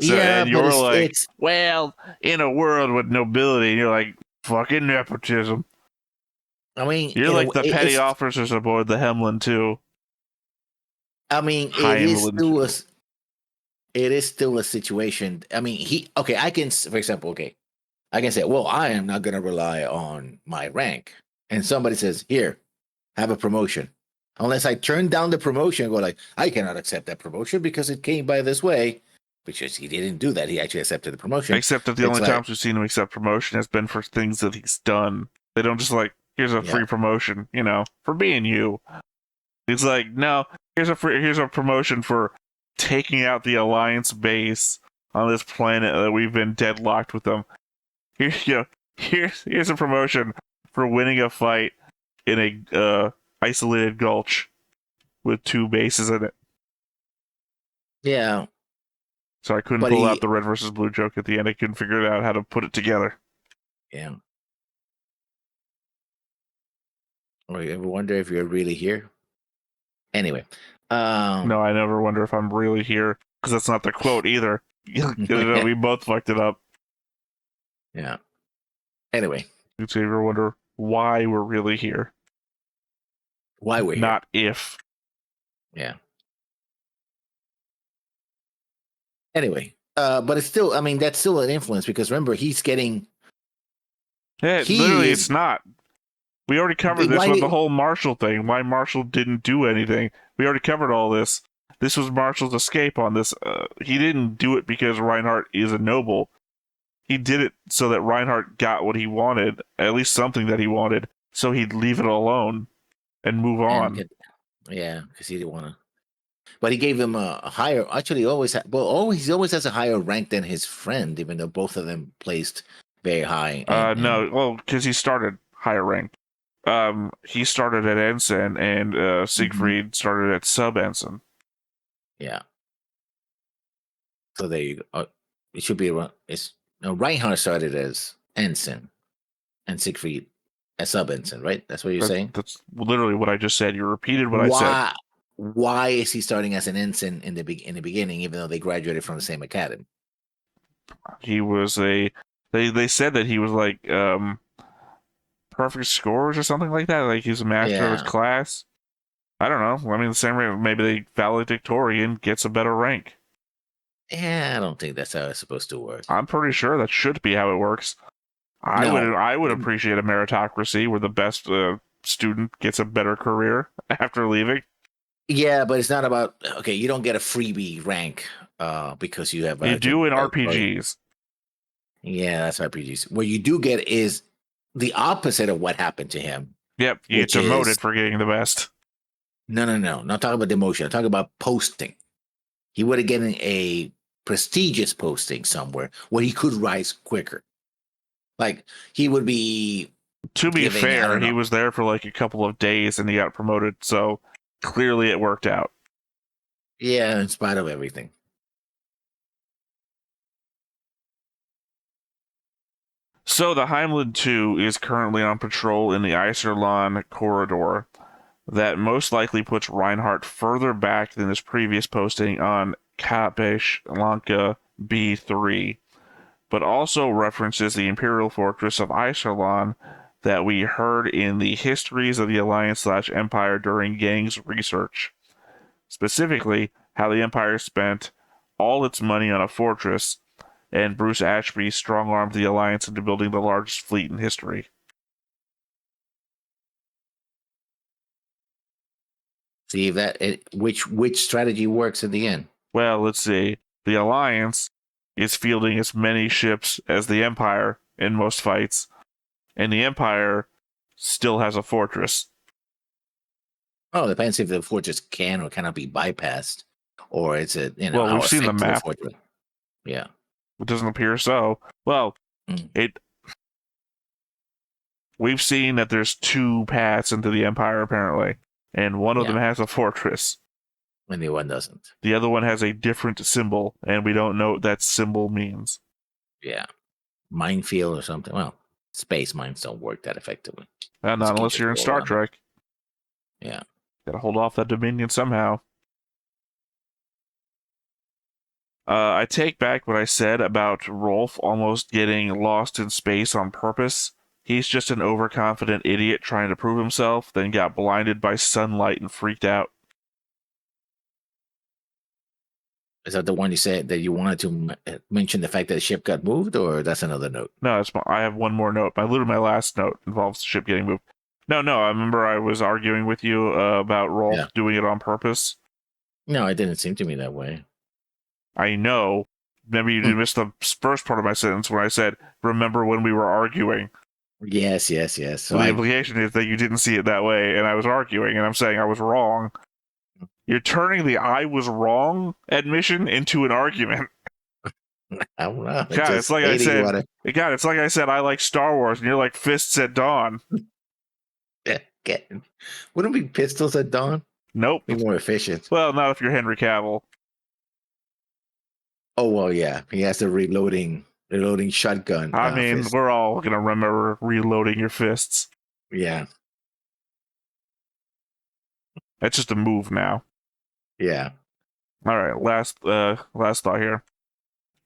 So, Yeah, and but you're it's like, it's. well, in a world with nobility, and you're like, fucking nepotism. I mean, You're like the petty it's. officers aboard the Hemlin too. I mean, High Hemlin too. it is still a situation. I mean, okay. For example, okay, I can say, well, I am not going to rely on my rank. And somebody says, here, have a promotion. Unless I turn down the promotion and go like, I cannot accept that promotion because it came by this way. Because he didn't do that. He actually accepted the promotion. Except that the It's only like, times we've seen him accept promotion has been for things that he's done. They don't just like, here's a yeah, free promotion, for being you. It's like, no, here's a promotion for taking out the Alliance base on this planet that we've been deadlocked with them. Here's a promotion for winning a fight in a isolated gulch with 2 bases in it. yeah. So I couldn't But pull out the red versus blue joke at the end. I couldn't figure out how to put it together. yeah. Or you ever wonder if you're really here? Anyway, No, I never wonder if I'm really here, because that's not the quote either. We both fucked it up. yeah. Anyway, You ever wonder why we're really here? why we're here? Not if. Yeah. Anyway, but it's still. I mean, that's still an influence because remember, he's getting. Yeah, He literally, is. it's not. We already covered this with the whole Marshall thing. Why Marshall didn't do anything. We already covered all this. This was Marshall's escape on this. He didn't do it because Reinhardt is a noble. He did it so that Reinhardt got what he wanted, at least something that he wanted, so he'd leave it alone and move on. Yeah, because he didn't want to. But he gave him a higher. Actually, he always has a higher rank than his friend, even though both of them placed very high. No, well, because he started higher rank. He started at ensign, and Siegfried started at sub ensign. Yeah. So there you go. It should be around. It's Reinhard started as ensign and Siegfried as sub ensign, right? That's what you're saying. That's literally what I just said. You repeated what I said. Why is he starting as an ensign in the beginning, even though they graduated from the same academy? He was a. They said that he was like perfect scores or something like that. Like he's a master of his class. I don't know. I mean, the same way maybe the valedictorian gets a better rank. Yeah, I don't think that's how it's supposed to work. I'm pretty sure that should be how it works. I would appreciate a meritocracy where the best student gets a better career after leaving. Yeah, but it's not about you don't get a freebie rank because you have you do in RPGs. Yeah, that's RPGs. What you do get is the opposite of what happened to him. Yep, you get demoted for getting the best. No. Not talking about demotion. I'm talking about posting. He would have gotten a prestigious posting somewhere where he could rise quicker. Like he would be. To be fair, he was there for like a couple of days and he got promoted, so clearly it worked out. Yeah, in spite of everything. So the Heimland 2 is currently on patrol in the Iserlohn corridor. That most likely puts Reinhardt further back than his previous posting on Kapesh Lanka B3, but also references the Imperial Fortress of Iserlohn that we heard in the Histories of the Alliance/Empire during Gang's research. Specifically, how the Empire spent all its money on a fortress, and Bruce Ashby strong-armed the Alliance into building the largest fleet in history. See which strategy works in the end. Well, let's see. The Alliance is fielding as many ships as the Empire in most fights, and the Empire still has a fortress. Oh, it depends if the fortress can or cannot be bypassed, or it's a Well, we've seen the map. Yeah, It doesn't appear so. Well, we've seen that there's two paths into the Empire apparently, and one of them has a fortress. And the one doesn't. The other one has a different symbol, and we don't know what that symbol means. Yeah. Minefield or something. Well, space mines don't work that effectively. Not unless you're in Star Trek. Yeah. Gotta hold off that Dominion somehow. I take back what I said about Rolf almost getting lost in space on purpose. He's just an overconfident idiot trying to prove himself, then got blinded by sunlight and freaked out. Is that the one you said that you wanted to mention the fact that the ship got moved, or that's another note? No, I have one more note. My last note involves the ship getting moved. No, I remember I was arguing with you about Rolf doing it on purpose. No, it didn't seem to me that way. I know. Maybe you didn't miss the first part of my sentence when I said, remember when we were arguing. Yes. So the implication is that you didn't see it that way, and I was arguing, and I'm saying I was wrong. You're turning the I was wrong admission into an argument. I don't know. God, it's like I said. God, it's like I said. I like Star Wars, and you're like fists at dawn. Yeah, wouldn't be pistols at dawn? Nope. Be more efficient. Well, not if you're Henry Cavill. Oh well, yeah. He has the reloading shotgun. I mean, we're all gonna remember reloading your fists. Yeah. That's just a move now. Yeah. All right, last thought here.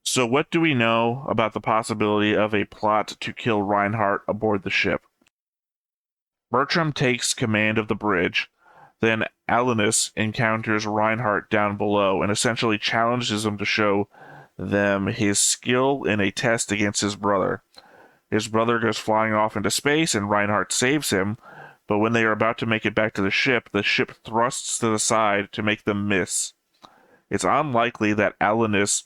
So what do we know about the possibility of a plot to kill Reinhardt aboard the ship? Bertram takes command of the bridge, then Alanus encounters Reinhardt down below and essentially challenges him to show them his skill in a test against his brother. His brother goes flying off into space and Reinhardt saves him, but when they are about to make it back to the ship thrusts to the side to make them miss. It's unlikely that Alanus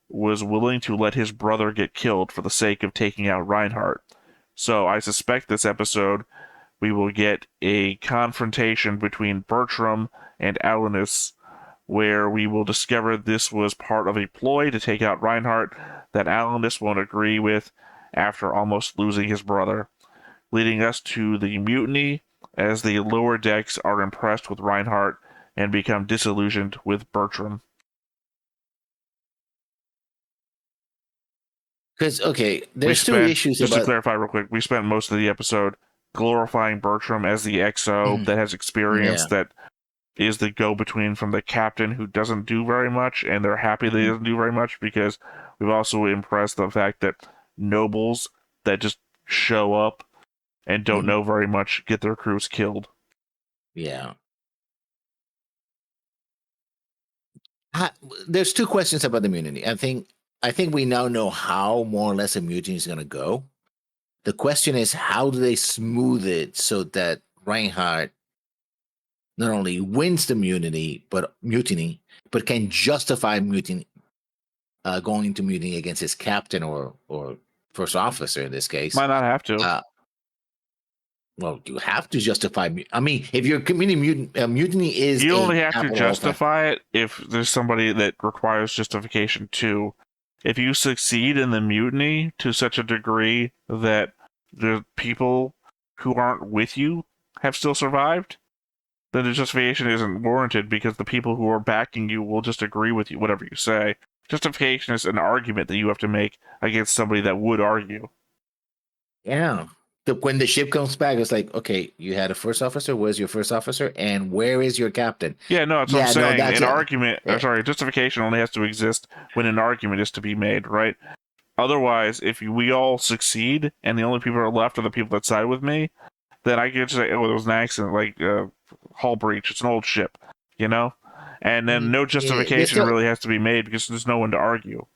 was willing to let his brother get killed for the sake of taking out Reinhardt. So I suspect this episode we will get a confrontation between Bertram and Alanus, where we will discover this was part of a ploy to take out Reinhardt that Alanus won't agree with after almost losing his brother, leading us to the mutiny as the lower decks are impressed with Reinhardt and become disillusioned with Bertram. Because there's two issues just to about. clarify real quick, we spent most of the episode glorifying Bertram as the XO that has experience, Yeah. that is the go-between from the captain who doesn't do very much, and they're happy that he doesn't do very much because we've also impressed the fact that nobles that just show up and don't know very much get their crews killed. Yeah. There's two questions about the mutiny. I think we now know how more or less a mutiny is going to go. The question is, how do they smooth it so that Reinhard not only wins the mutiny, but can justify mutiny, going into mutiny against his captain or first officer in this case. Might not have to. Well, you have to justify. I mean, if you're committing mutiny is you only have to justify it if there's somebody that requires justification too. If you succeed in the mutiny to such a degree that the people who aren't with you have still survived, then the justification isn't warranted because the people who are backing you will just agree with you, whatever you say. Justification is an argument that you have to make against somebody that would argue. Yeah. When the ship comes back, it's like, okay, you had a first officer. Where's your first officer? And where is your captain? Yeah, no, that's what I'm saying. An argument, justification only has to exist when an argument is to be made, right? Otherwise, if we all succeed and the only people who are left are the people that side with me, then I could say, oh, it was an accident, like hull breach. It's an old ship, you know? And then no justification really has to be made because there's no one to argue.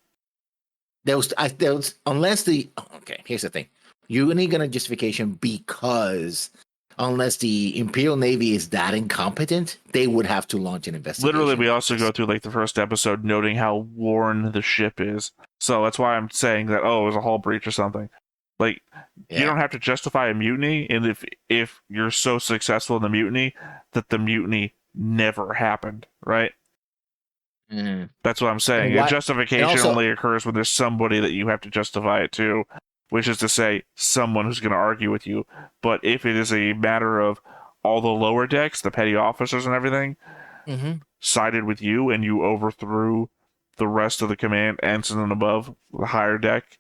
Here's the thing. You only get a justification because unless the Imperial Navy is that incompetent, they would have to launch an investigation. Literally, we also go through like the first episode noting how worn the ship is. So that's why I'm saying that, oh, it was a hull breach or something. Like, you don't have to justify a mutiny, and if you're so successful in the mutiny that the mutiny never happened, right? Mm. That's what I'm saying. A justification only occurs when there's somebody that you have to justify it to, which is to say, someone who's going to argue with you. But if it is a matter of all the lower decks, the petty officers and everything, sided with you, and you overthrew the rest of the command, ensign and above, the higher deck,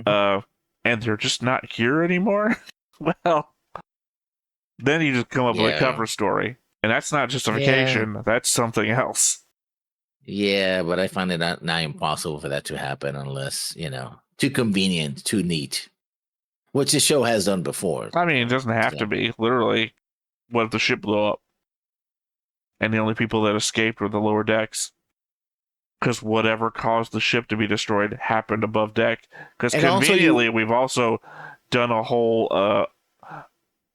and they're just not here anymore, well, then you just come up with a cover story. And that's not justification, that's something else. Yeah, but I find it not impossible for that to happen unless, too convenient, too neat. Which the show has done before. I mean, it doesn't have to be. Literally, what if the ship blew up? And the only people that escaped were the lower decks? Because whatever caused the ship to be destroyed happened above deck. Because conveniently, we've also done a whole,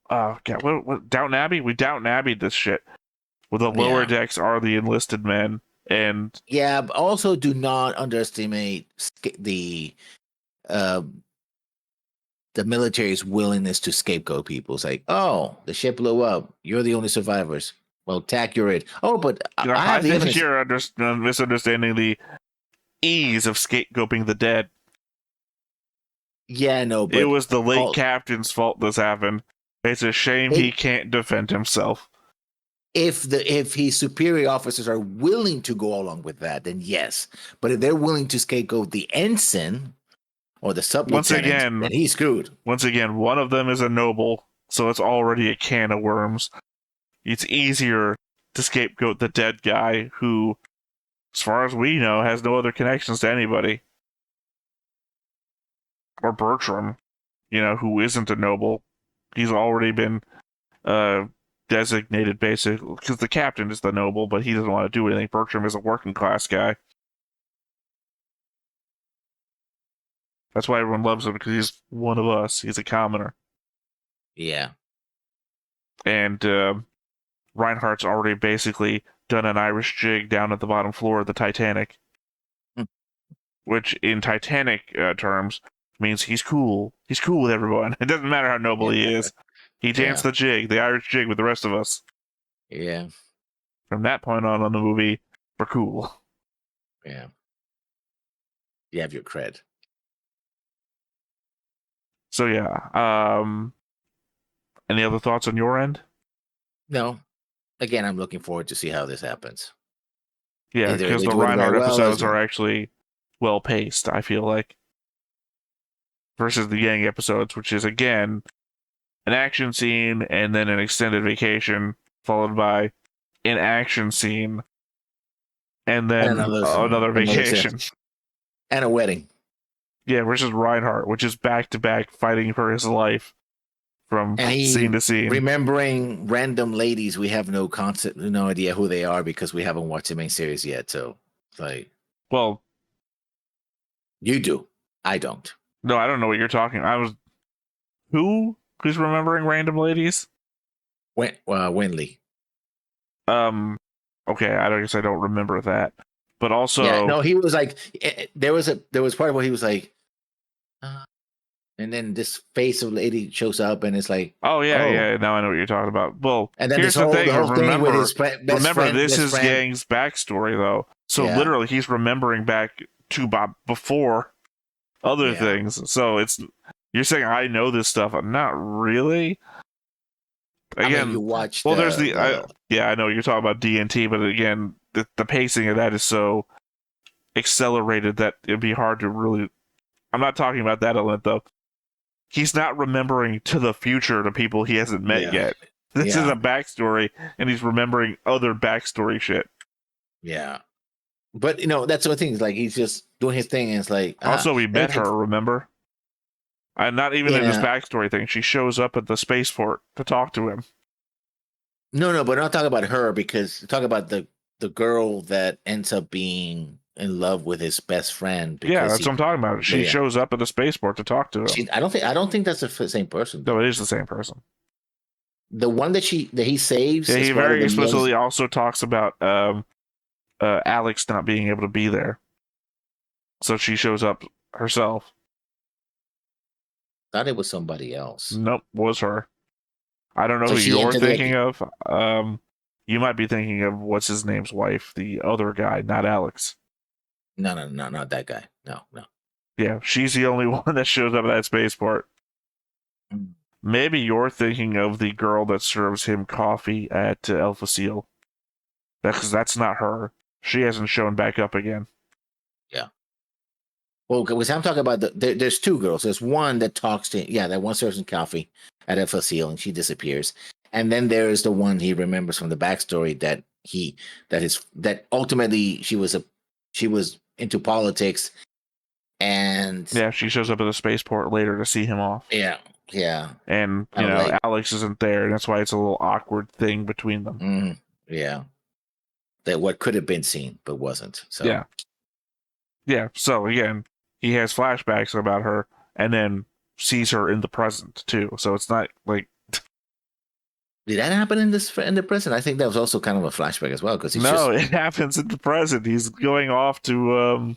Downton Abbey? We Downton Abbey'd this shit. Where the lower decks are the enlisted men. And but also do not underestimate the military's willingness to scapegoat people. It's like, oh, the ship blew up. You're the only survivors. Well, tack you're it. Oh, but I think you're misunderstanding the ease of scapegoating the dead. Yeah, no, but it was the late captain's fault this happened. It's a shame he can't defend himself. If his superior officers are willing to go along with that, then yes. But if they're willing to scapegoat the ensign or the sub-lieutenant, then he's screwed. Once again, one of them is a noble, so it's already a can of worms. It's easier to scapegoat the dead guy who, as far as we know, has no other connections to anybody. Or Bertram, who isn't a noble. He's already been designated, basically, because the captain is the noble, but he doesn't want to do anything. Bertram is a working class guy. That's why everyone loves him, because he's one of us. He's a commoner. Yeah. And Reinhardt's already basically done an Irish jig down at the bottom floor of the Titanic. Which, in Titanic terms, means he's cool. He's cool with everyone. It doesn't matter how noble he is. He danced the jig, the Irish jig, with the rest of us. Yeah. From that point on the movie, we're cool. Yeah. You have your cred. So yeah. Any other thoughts on your end? No. Again, I'm looking forward to see how this happens. Yeah, because the Reinhardt episodes are actually well paced, I feel like. versus the Yang episodes, which is again an action scene and then an extended vacation followed by an action scene and then another vacation and a wedding. Yeah, versus Reinhardt, which is back to back fighting for his life from scene to scene. Remembering random ladies, we have no concept, no idea who they are because we haven't watched the main series yet. So, like, well, you do, I don't. No, I don't know what you're talking. Who's remembering random ladies? Wenli. Okay, I guess I don't remember that. But also, yeah, no, he was like, there was part of where he was like, and then this face of lady shows up, and it's like, yeah. Now I know what you're talking about. Well, and then here's the thing. Thing with his this is Yang's backstory, though. So literally, he's remembering back to Bob before other things. So you're saying I know this stuff. I'm not really. Again, I mean, you watched. Well, there's I know you're talking about DNT, but again, the pacing of that is so accelerated that it'd be hard to really. I'm not talking about that element though. He's not remembering to the future to people he hasn't met yet. This is a backstory, and he's remembering other backstory shit. Yeah, but that's the thing. Is like he's just doing his thing, and it's like. Also, we met her. Remember? And not even in this backstory thing. She shows up at the spaceport to talk to him. No, but I'm not talking about her because talk about the girl that ends up being in love with his best friend. Yeah, that's what I'm talking about. She shows up at the spaceport to talk to him. I don't think that's the same person. No, it is the same person. The one that he saves. Yeah, he very explicitly also talks about Alex not being able to be there, so she shows up herself. Thought it was somebody else. Nope, was her. I don't know who you're thinking of. You might be thinking of what's his name's wife, the other guy, not Alex. No, not that guy. No. Yeah, she's the only one that shows up at that spaceport. Maybe you're thinking of the girl that serves him coffee at El Facil. Because that's not her. She hasn't shown back up again. Yeah. Well, because I'm talking about there's two girls. There's one that talks to that one serves him coffee at El Facil, and she disappears. And then there's the one he remembers from the backstory that ultimately she was into politics, and she shows up at the spaceport later to see him off. Yeah. And Alex isn't there, and that's why it's a little awkward thing between them. Yeah. That what could have been seen but wasn't. So yeah. So again, he has flashbacks about her, and then sees her in the present too. So it's not like. Did that happen in the present? I think that was also kind of a flashback as well because it happens in the present. He's going off to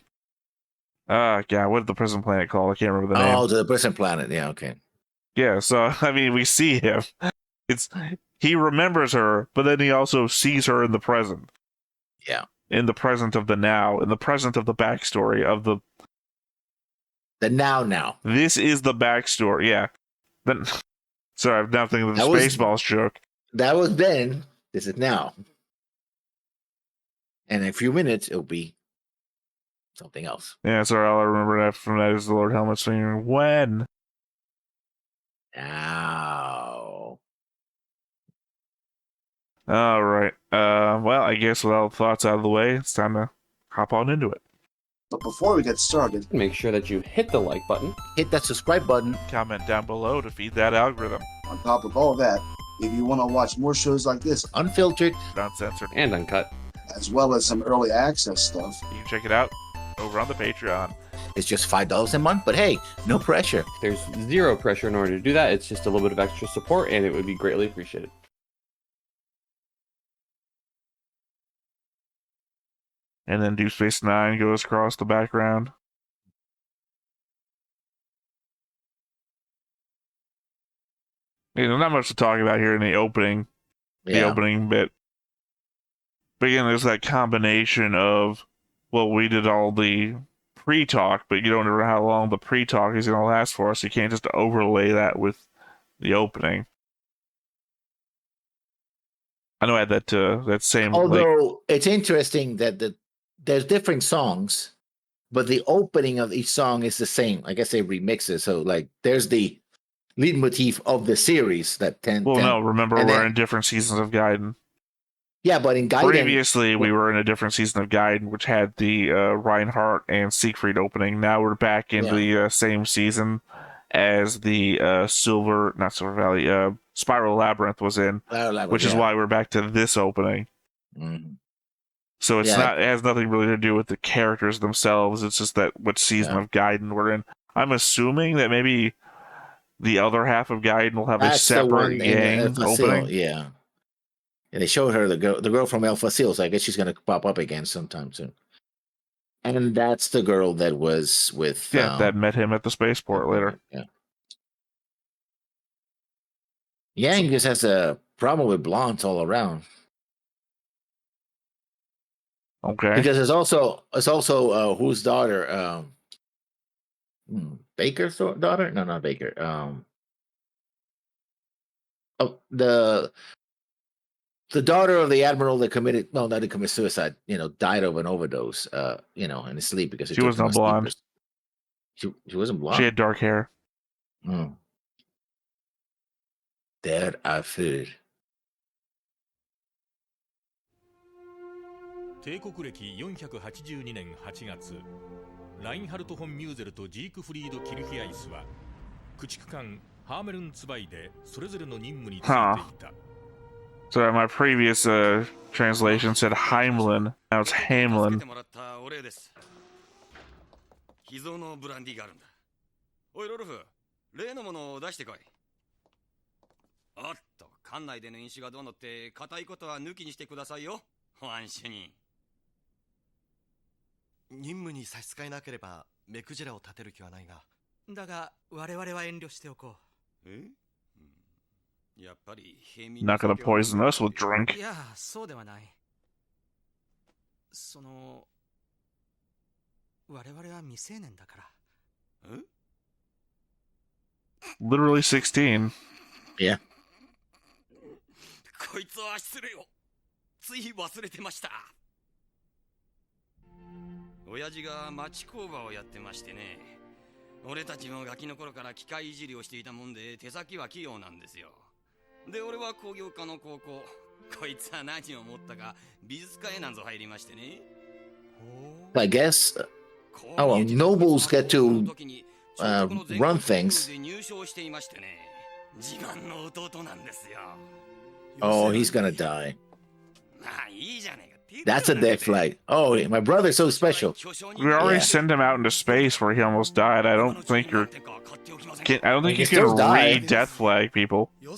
what did the prison planet called? I can't remember the name. Oh, to the prison planet. Yeah, okay. Yeah, so I mean, we see him. He remembers her, but then he also sees her in the present. Yeah. In the present of the now, in the present of the backstory of the now. This is the backstory. Yeah. Then. Sorry, I'm now thinking of the Spaceballs joke. That was then. This is now. And in a few minutes, it'll be something else. Yeah, sorry. All I remember from that is the Lord Helmet singing, when? Now. All right. Well, I guess with all the thoughts out of the way, it's time to hop on into it. But before we get started, make sure that you hit the like button, hit that subscribe button, comment down below to feed that algorithm. On top of all that, if you want to watch more shows like this, unfiltered, uncensored, and uncut, as well as some early access stuff, you can check it out over on the Patreon. It's just $5 a month, but hey, no pressure. There's zero pressure in order to do that. It's just a little bit of extra support, and it would be greatly appreciated. And then Deep Space Nine goes across the background. Not much to talk about here in the opening. The opening bit. But again, there's that combination of, well, we did all the pre-talk, but you don't know how long the pre-talk is going to last for us. So you can't just overlay that with the opening. I know I had that same. Although it's interesting that there's different songs but the opening of each song is the same. I guess they remix it. So like, there's the lead motif of the series that 10. Well, no, remember and we're then, in different seasons of Gaiden. yeah, but in Gaiden, Previously, we were in a different season of Gaiden, which had the Reinhardt and Siegfried opening. Now we're back in the same season as the not Silver Valley, Spiral Labyrinth was in, which is why we're back to this opening. Mm-hmm. So it's not, it has nothing really to do with the characters themselves. It's just that what season of Gaiden we're in. I'm assuming that maybe the other half of Gaiden will have a separate gang opening. Yeah. And they showed her the girl from El Facil, so I guess she's gonna pop up again sometime soon. And that's the girl that was with that met him at the spaceport later. Yeah, he just has a problem with blondes all around. Okay. Because it's also whose daughter? Baker's daughter? No, not Baker. The daughter of the admiral that committed suicide, died of an overdose, in his sleep because she was not blonde. She wasn't blonde. She had dark hair. That I've heard. 帝国歴482年8月、ラインハルト・フォン・ミューゼルとジークフリード・キルヒアイスは駆逐艦ハーメルンツバイでそれぞれの任務に就いていた。So my previous translation said Heimlin. Now it's Hamelin. 秘蔵のブランディがあるんだ。おいロルフ、例のものを出してこい。おっと、艦内での飲酒がどうのって固いことは抜きにしてくださいよ、保安主任。任務に差し支えなければ目くじらを立てる気はないが。だが我々は遠慮しておこう。やっぱり Not gonna poison us with drink. いや、そうではない。我々は未成年だから。Literally 16. Yeah. こいつは失礼を。つい忘れてました。親父が町工場をやってましてね。俺たちもガキの頃から機械いじりをしていたもんで手先は器用なんですよ。で、俺は工業科の高校。こいつは何を思ったか美術科へなんぞ入りましてね。I guess. Oh, well, nobles get to run things. Oh, he's gonna die. That's a death flag. Oh, my brother's so special. We already sent him out into space where he almost died. I don't think you can read death flag people. I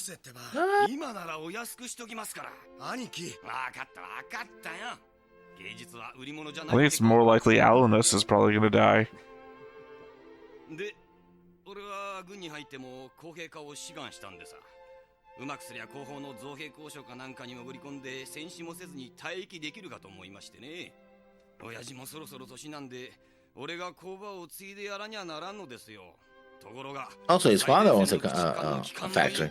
think it's more likely Alanus is probably gonna die. で、俺は軍に入っても公平化を志願したんでさ。うまくすりゃ後方の造兵交渉かなんかに潜り込んで戦死もせずに退役できるかと思いましてね。親父もそろそろ年なんで、俺が工場を継いでやらにゃならんのですよ。ところが、Also, his father owns a factory.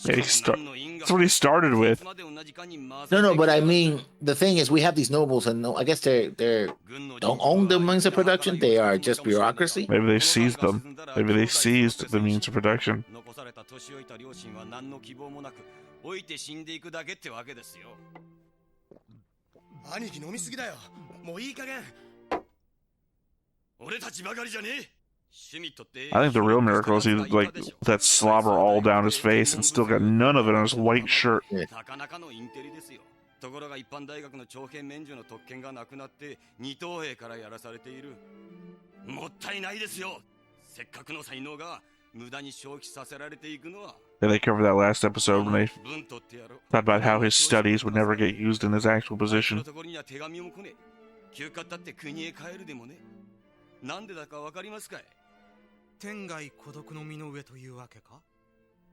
Yeah, that's what he started with. No, but I mean, the thing is, we have these nobles, and I guess they don't own the means of production. They are just bureaucracy. Maybe they seized them. Maybe they seized the means of production. 兄貴飲みすぎだよ。もういい加減。俺たちばかりじゃねえ。 I think the real miracle is he like that slobber all down his face and still got none of it on his white shirt. ところが一般大学の徴兵免除の特権がなくなって二等兵からやらされている。もったいないですよ。せっかくの才能が無駄に消費させられていくのは。Yeah, they covered that last episode when they talked about how his studies would never get used in his actual position. 休暇だって国へ帰るでもね。なんでだかわかりますかい？ 天涯孤独の身の上というわけか？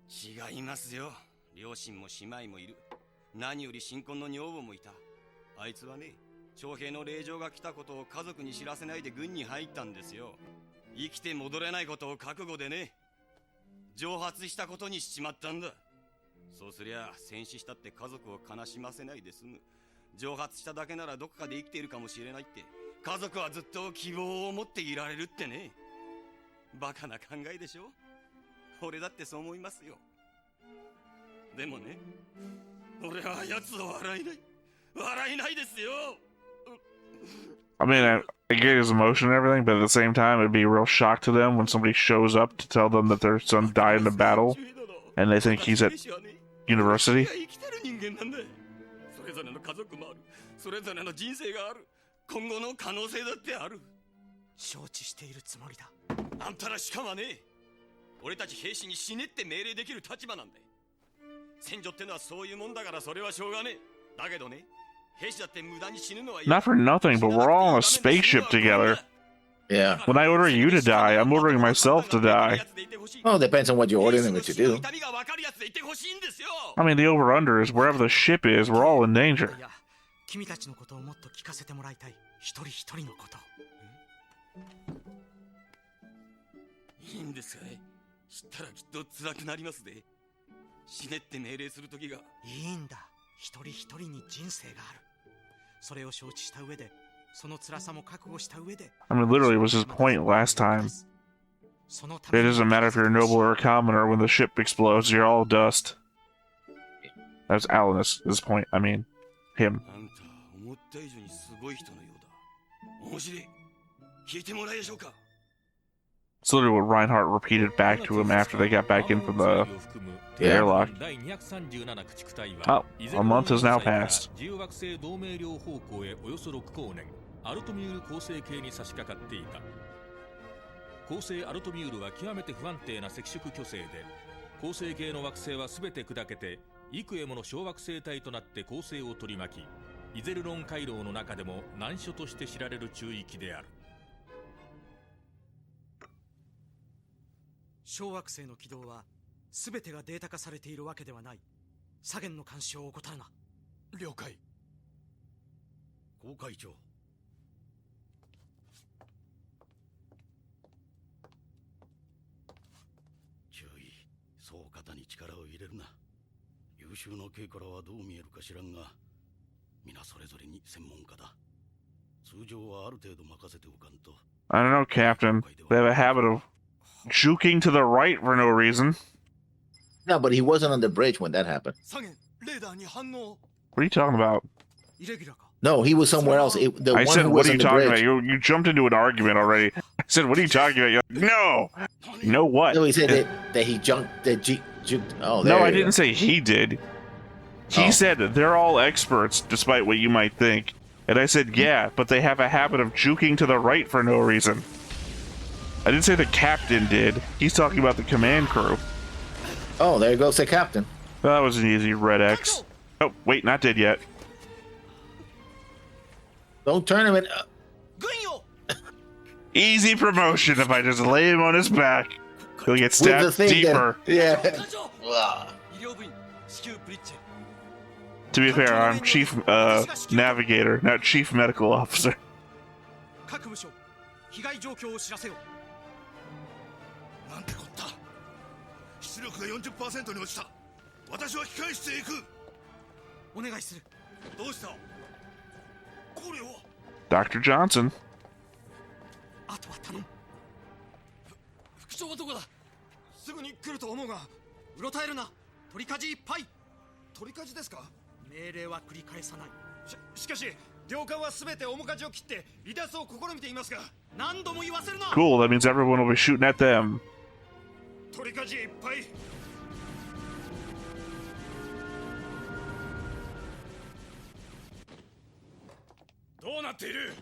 違いますよ。両親も姉妹もいる。何より新婚の女房もいた。あいつはね、徴兵の令状が来たことを家族に知らせないで軍に入ったんですよ。生きて戻れないことを覚悟でね、蒸発したことにしちまったんだ。そうすりゃ戦死したって家族を悲しませないで済む。蒸発しただけならどこかで生きているかもしれないって家族はずっと希望を持っていられるってね。バカな考えでしょ。俺だってそう思いますよ。でもね、俺は奴を笑えないですよ。I mean, I get his emotion and everything, but at the same time, it'd be a real shock to them when somebody shows up to tell them that their son died in a battle, and they think he's at university. それぞれの家族もある。それぞれの人生がある。今後の可能性だってある。承知しているつもりだ。あんたらしかはね、俺たち兵士に死ねって命令できる立場なんだよ。戦場ってのはそういうもんだからそれはしょうがねえ。だけどね、兵士だって無駄に死ぬのは Not for nothing, but we're all on a spaceship together. Yeah. When I order you to die, I'm ordering myself to die. Well, it depends on what you're ordering and what you do. I mean, the over-under is wherever the ship is, we're all in danger. いや、君たちのことをもっと聞かせてもらいたい。一人一人のこと。いいんですかい。知ったらきっと辛くなりますで。死ねって命令する時が。いいんだ。一人一人に人生がある。それを承知した上で、その辛さも覚悟した上で。I mean, literally, it was his point last time. It doesn't matter if you're a noble or a commoner. When the ship explodes, you're all dust. That's Alanus, his point. I mean, him. あんた思った以上にすごい人のようだ。面白い。聞いてもらいましょうか。It's literally what Reinhardt repeated back to him after they got back in from the airlock. Oh, a month has now passed. アルトミュール恒星系に差し掛かっていた。恒星アルトミュールは極めて不安定な赤色巨星で、恒星系の惑星は全て砕けて幾重もの小惑星帯となって恒星を取り巻き、イゼルロン回廊の中でも難所として知られる中域である。小惑星の軌道は全てがデータ化されているわけではない。左舷の監視を怠るな。了解。航海長。注意、そう肩に力を入れるな。優秀な系からはどう見えるか知らんが、皆それぞれに専門家だ。通常はある程度任せておかんと。I don't know, Captain. They have a habit of juking to the right for no reason. No, but he wasn't on the bridge when that happened. What are you talking about? No, he was somewhere else. I said, what are you talking about? You jumped into an argument already. I said, what are you talking about? You're like, no! No what? No, he said that he jumped, juked. Oh, there no, I didn't say he did. He said that they're all experts, despite what you might think. And I said, yeah, but they have a habit of juking to the right for no reason. I didn't say the captain did. He's talking about the command crew. Oh, there goes the captain. That was an easy red X. Oh, wait, not dead yet. Don't turn him in. Easy promotion if I just lay him on his back. He'll get stabbed deeper. Yeah. To be fair, I'm chief navigator, not chief medical officer. 各部署、被害状況を知らせよ。なんてこった。出力が 40% に落ちた。私は控え室へ行く。お願いする。どうした？これは Dr. Johnson. あとは頼む。副長はどこだ？すぐに来ると思うが。うろたえるな。取り舵いっぱい。取り舵ですか？命令は繰り返さない。しかし領艦は全て面舵を切って離脱を試みていますが。何度も言わせるな。Cool, that means everyone will be shooting at them. 取り舵いっぱい。どうなっている？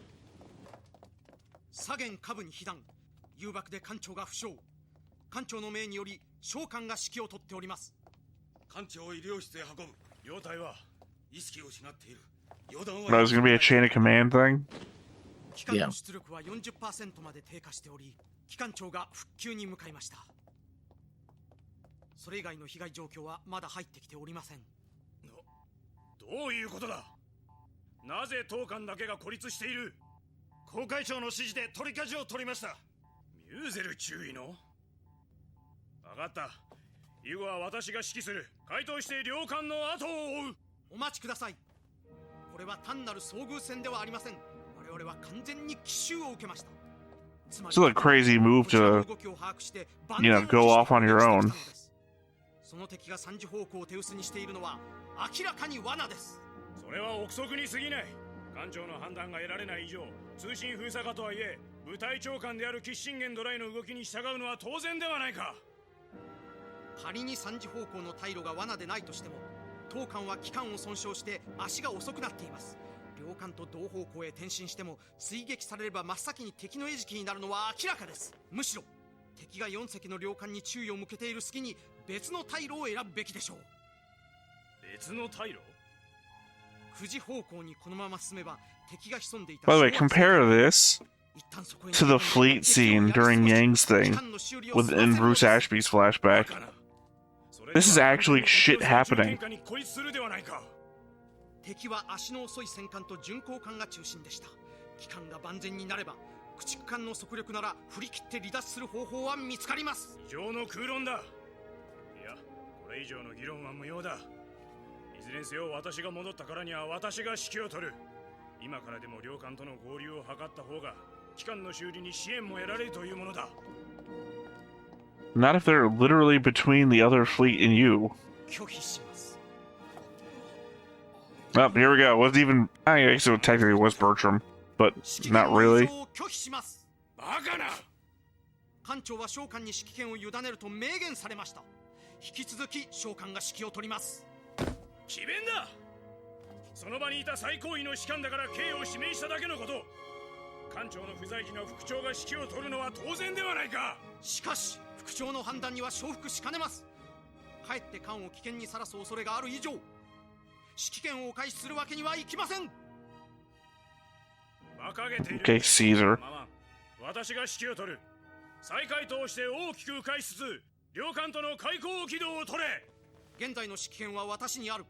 左舷下部に被弾。誘爆で艦長が負傷。艦長の命により将官が指揮を取っております。艦長を医療室へ運ぶ。両隊は意識を失っている。予断は。That was gonna be a chain of command thing? 機関の出力は 40% まで低下しており、機関長が復旧に向かいました。それ以外の被害状況はまだ入ってきておりません。どういうことだ？なぜ当艦だけが孤立している？航海長の指示で取り舵を取りました。ミューゼル中尉の？分かった。以後は私が指揮する。回答して領艦の後を追う。お待ちください。これは単なる遭遇戦ではありません。我 It's a crazy move to, you know, go off on your own. その敵が3時方向を手薄にしているのは明らかに罠です。それは憶測に過ぎない。艦長の判断が得られない以上、通信封鎖かとはいえ、部隊長官であるキッシンゲンドライの動きに従うのは当然ではないか。仮に3時方向の退路が罠でないとしても、当艦は機関を損傷して足が遅くなっています。両艦と同方向へ転進しても追撃されれば真っ先に敵の餌食になるのは明らかです。むしろ敵が4隻の両艦に注意を向けている隙に別の退路を選ぶべきでしょう。別の退路9時方向にこのまま進めば敵が潜んでいた。 By the way, compare this to the fleet scene during Yang's thing within Bruce Ashby's flashback. This is actually shit happening. 敵は足の遅い戦艦と巡航艦が中心でした。機関が万全になれば駆逐艦の速力なら振り切って離脱する方法は見つかります。異常の空論だ。いや、これ以上の議論は無用だ。いずれにせよ私が戻ったからには私が指揮を取る。今からでも両艦との合流を図った方が機関の修理に支援も得られるというものだ。Not if they're literally between the other fleet and you. 拒否します。 Oh, here we go. It wasn't even... I guess it technically was Bertram, but not really. 拒否します。バカな。艦長は将官に指揮権を委ねると明言されました。引き続き将官が指揮を取ります。詭弁だ。その場にいた最高位の士官だから刑を指名しただけのこと。艦長の不在時の副長が指揮を取るのは当然ではないか。しかし副長の判断には承服しかねます。かえって艦を危険にさらす恐れがある以上、指揮権をお返しするわけにはいきません。馬鹿げている。 Okay, Caesar. 私が指揮を取る。再開通して大きく迂回しつつ両艦との開口軌道を取れ。現在の指揮権は私にある。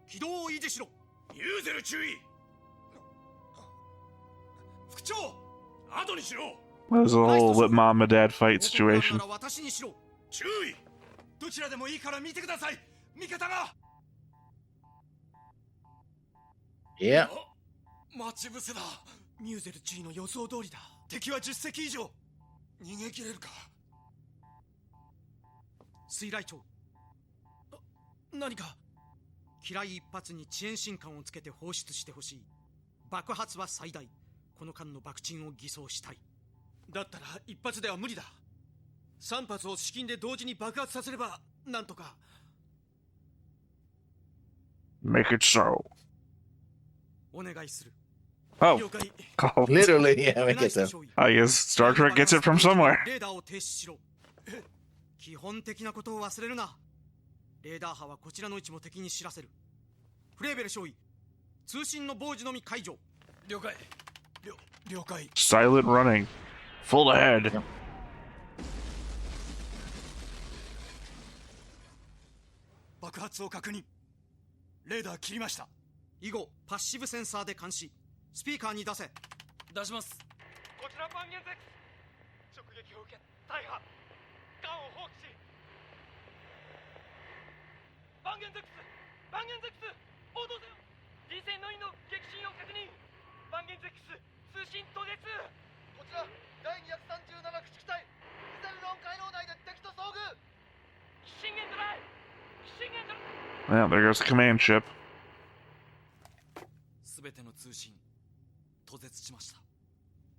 軌道を維持しろ。ユーゼル注意。副長、後にしろ。 That was a whole let mom and dad fight situation. 私にしろ。注意。どちらでもいいから見てください。味方が。Yeah. 待ち伏せだ。ミューゼル注意の予想通りだ。敵は10隻以上。逃げ切れるか。水雷長。何か。機雷一発に遅延進艦をつけて放出してほしい。爆発は最大。この間の爆沈を偽装したい。だったら一発では無理だ。3発を至近で同時に爆発させればなんとか。Make it so. お願いする。 Oh, literally, yeah, make it so. I guess Star Trek gets it from somewhere. レーダーを停止しろ。基本的なことを忘れるな。レーダー波はこちらの位置も敵に知らせる。フレーベル少尉、通信の傍受のみ解除。了解。了解。 Silent running. Full ahead. 爆発を確認。レーダー切りました。以後パッシブセンサーで監視。スピーカーに出せ。出します。こちら万元ゼ直撃を受け大破。ガンを放棄し。万元ゼ報道せよ。 D 線のの撃沈を確認。万元ゼ通信途絶。こちら第237駆逐隊イゼルロン回廊内で敵と遭遇。キッシンゲンドライ。 Well, there goes the command ship. すべての通信途絶しました。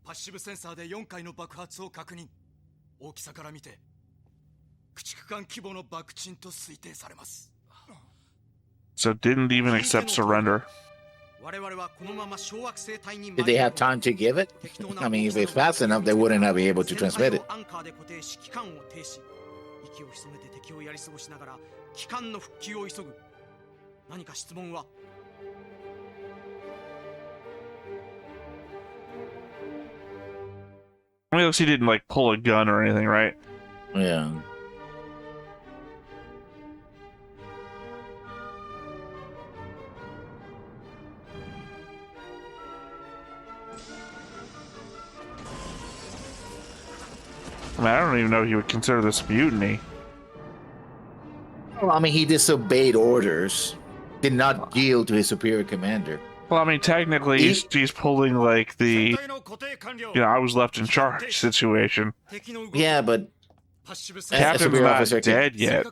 パッシブセンサーで4回の爆発を確認。大きさから見て駆逐艦規模の爆沈と推定されます。 So didn't even accept surrender. 我々はこのまま小惑星帯に Did they have time to give it? I mean, if it's fast enough, they wouldn't have been able to transmit it. アンカーで固定し機関を停止。息を潜めて敵をやり過ごしながら機関の復旧を急ぐ。何か質問は。 I mean, he didn't like pull a gun or anything, right? Yeah. I mean, I don't even know if you would consider this mutiny. Well, I mean, he disobeyed orders, did not yield to his superior commander. Well, I mean, technically, he's pulling like the, I was left in charge situation. Yeah, but Captain's not dead yet.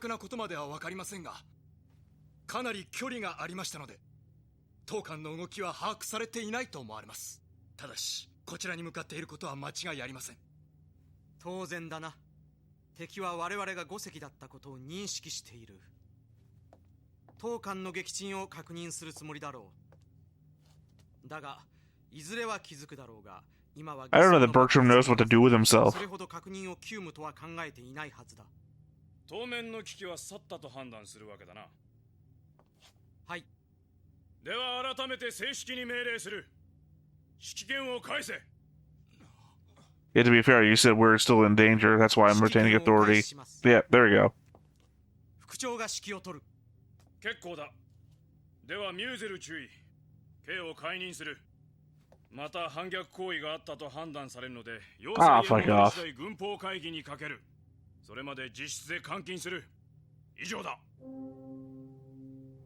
かなり距離がありましたので、当艦の動きは把握されていないと思われます。ただし、こちらに向かっていることは間違いありません。当然だな。敵は我々が5隻だったことを認識している。当艦の撃沈を確認するつもりだろう。だが、いずれは気づくだろうが、今は I don't know that Bertram knows what to do with himself. それほど確認を急務とは考えていないはずだ。当面の危機は去ったと判断するわけだな。はい。では改めて正式に命令する。指揮権を返せ。Yeah, to be fair, you said we're still in danger. That's why I'm retaining authority. Yeah, there you go. 副長が指揮を取る。結構だ。ではミューゼル注意。K を解任する。また反逆行為があったと判断されるので、要請への次第軍法会議にかける。それまで実質で監禁する。以上だ。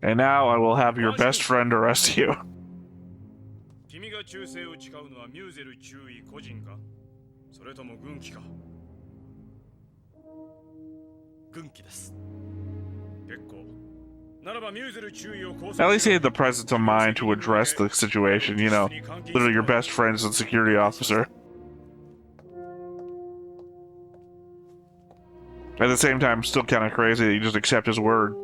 And now I will have your best friend arrest you. 君が忠誠を誓うのはミューゼル中尉個人か、それとも軍機か。軍機です。結構。ならばミューゼル中尉を拘 At least he had the presence of mind to address the situation, you know. Literally your best friend is a security officer. At the same time, still kind of crazy that you just accept his word.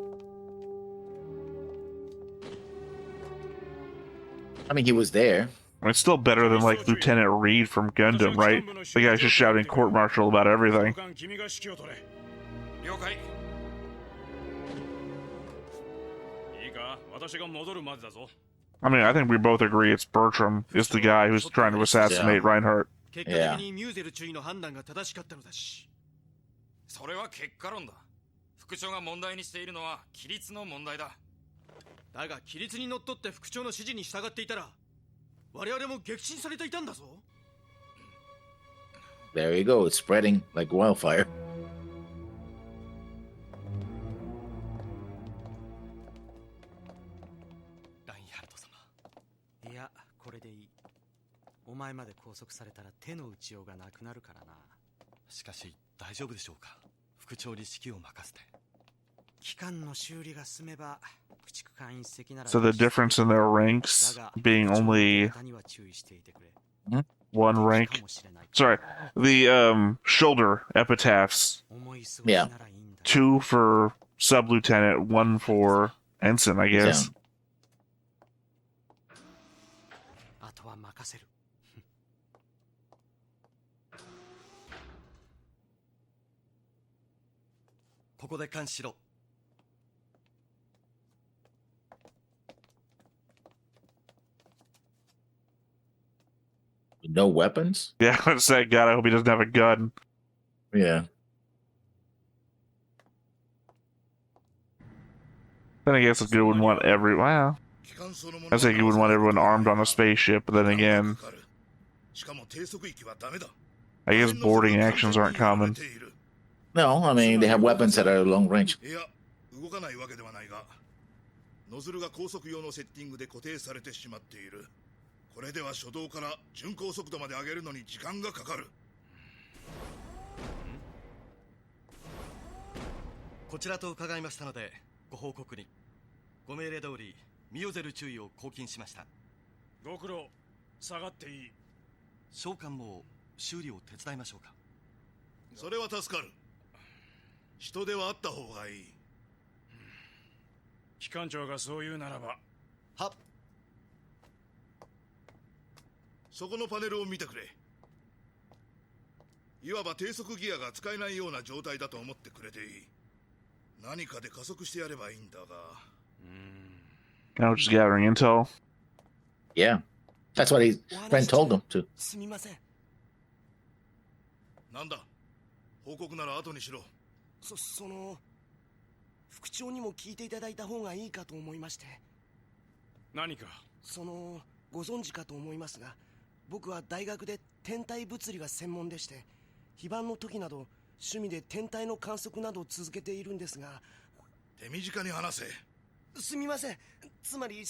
I mean, he was there. It's still better than like Lieutenant Reed from Gundam, right? The guy's just shouting court-martial about everything. I mean, I think we both agree it's Bertram is the guy who's trying to assassinate Reinhardt. Yeah. それは結果論だ。副長が問題にしているのは規律の問題だ。だが規律にのっとって副長の指示に従っていたら、我々も撃沈されていたんだぞ。There you go. It's spreading like wildfire. ラインハルト様。いや、これでいい。お前まで拘束されたら手の打ちようがなくなるからな。しかし大丈夫でしょうか。副長に指揮を任せて。機関の修理が進めば。So the difference in their ranks being only one rank. Sorry, the shoulder epitaphs. Yeah. 2 for sub-lieutenant, 1 for ensign, I guess. あとは任せる。ここで監視しろ。No weapons? Yeah, I say, God, I hope he doesn't have a gun. Yeah. Then I guess you wouldn't want well, I say you wouldn't want everyone armed on a spaceship, but then again, I guess boarding actions aren't common. No, I mean, they have weapons that are long range. ノズルが高速用のセッティングで固定されてしまっている。これでは初動から巡航速度まで上げるのに時間がかかる。こちらと伺いましたのでご報告に。ご命令通りミオゼル注意を抗禁しました。ご苦労。下がっていい。召喚も修理を手伝いましょうか。それは助かる。人ではあった方がいい。機関長がそう言うならば。はっ。そこのパネルを見てくれ。いわば低速ギアが使えないような状態だと思ってくれていい。何かで加速してやればいいんだが。Now just gathering intel. Yeah. That's what his friend told him to. すみません。なんだ。報告なら後にしろ。その副長にも聞いていただいた方がいいかと思いまして。何か。ご存知かと思いますが。僕は大学で天体物理が専門でして、非番の時など趣味で天体の観測などを続けているんですが。手短に話せ。すみません。つまり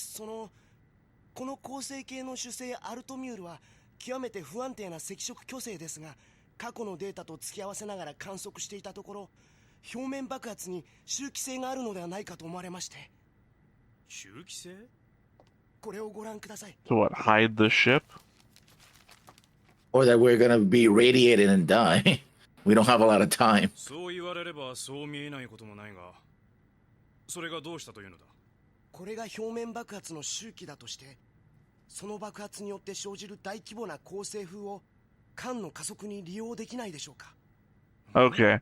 この恒星系の主星アルトミュールは極めて不安定な赤色巨星ですが、過去のデータと付き合わせながら観測していたところ、表面爆発に周期性があるのではないかと思われまして。周期性？これをご覧ください。To what, hide the ship? Or that we're gonna be radiated and die. We don't have a lot of time. そう言われればそう見えないこともないが、それがどうしたというのだ？これが表面爆発の周期だとして、その爆発によって生じる大規模な恒星風を間の加速に利用できないでしょうか。 Okay.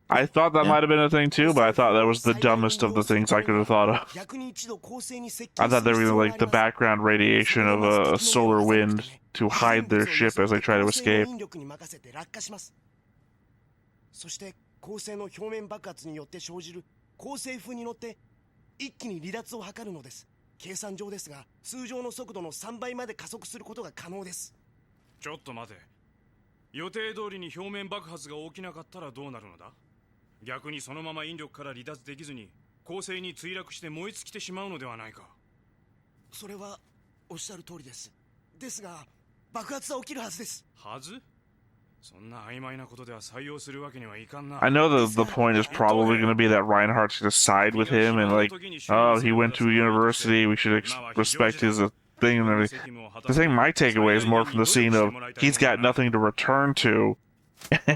I thought that might have been a thing too, but I thought that was the dumbest of the things I could have thought of. I thought they were gonna like the background radiation of a solar wind to hide their ship as they try to escape. そして恒星の表面爆発によって生じる恒星風に乗って一気に離脱を図るのです。計算上ですが、通常の速度の3倍まで加速することが可能です。ちょっと待て。予定通りに表面爆発が起きなかったらどうなるのだ？逆にそのまま引力から離脱できずに恒星に墜落して燃え尽きてしまうのではないか。それはおっしゃる通りです。ですが爆発は起きるはずです。はず？そんな曖昧なことでは採用するわけにはいかんな。I know that the point is probably going to be that Reinhardt's going to side with him and like, oh, he went to university, we should respect his thing and everything. The thing my takeaway is more from the scene of he's got nothing to return to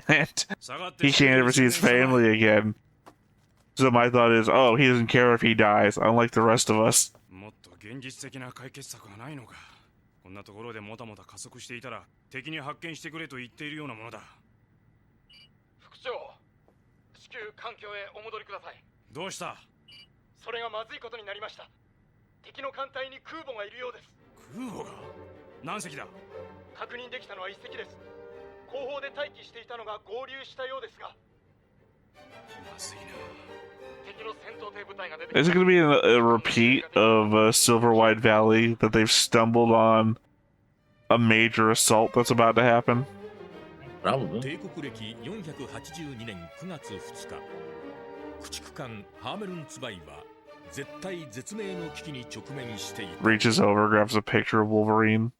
and he can't ever see his family again. So my thought is, oh, he doesn't care if he dies, unlike the rest of us. もっと現実的な解決策はないのか。こんなところでもたもた加速していたら敵に発見してくれと言っているようなものだ。副長、地球環境へお戻りください。どうした？それがまずいことになりました。敵の艦隊に空母がいるようです。空母が？何隻だ？確認できたのは1隻です。後方で待機していたのが合流したようですが。まずいな。 Is it going to be a repeat of Silverwide Valley that they've stumbled on a major assault that's about to happen? Probably. 帝国歴482年9月2日、駆逐艦ハーメルンツバイは絶対絶命の危機に直面していた。 Reaches over, grabs a picture of Wolverine.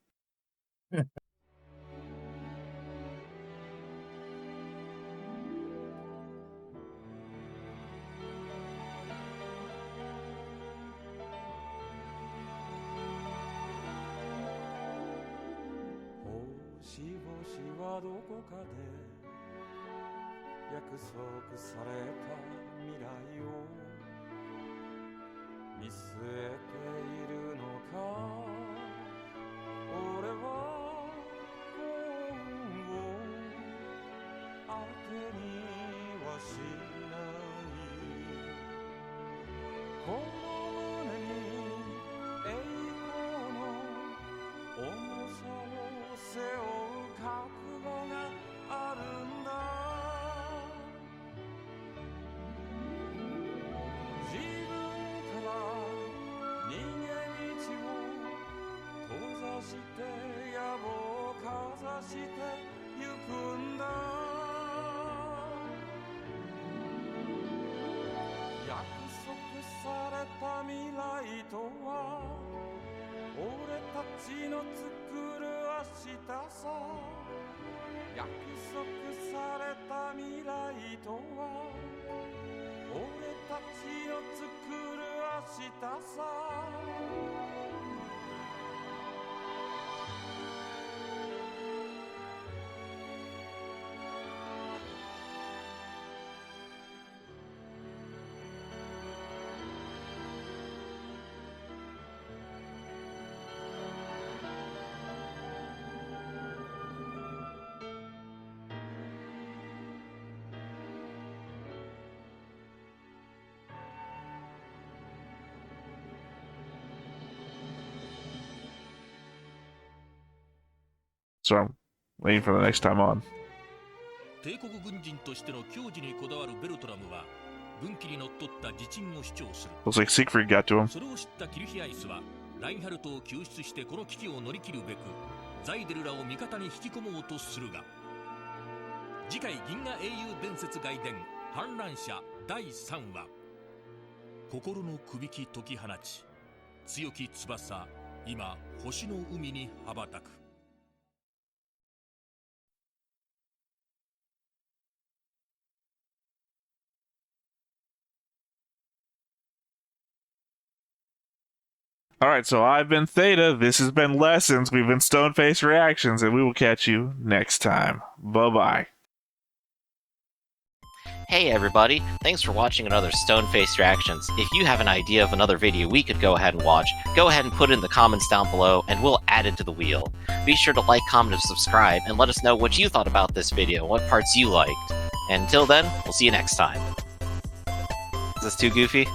So I'm waiting for the next time on. 帝国軍人としての矜持にこだわるベルトラムは軍機にのっとった自鎮を主張する。 Looks like Siegfried got to him. それを知ったキルヒアイスはラインハルトを救出してこの危機を乗り切るべくザイデルらを味方に引き込もうとするが、次回銀河英雄伝説外伝反乱者第3話、心のくびき解き放ち強き翼今星の海に羽ばたく。Alright, so I've been Theta, this has been Lessons, we've been Stone-Faced Reactions, and we will catch you next time. Bye-bye. Hey everybody, thanks for watching another Stone-Faced Reactions. If you have an idea of another video we could go ahead and watch, go ahead and put it in the comments down below, and we'll add it to the wheel. Be sure to like, comment, and subscribe, and let us know what you thought about this video, what parts you liked. And until then, we'll see you next time. Is this too goofy?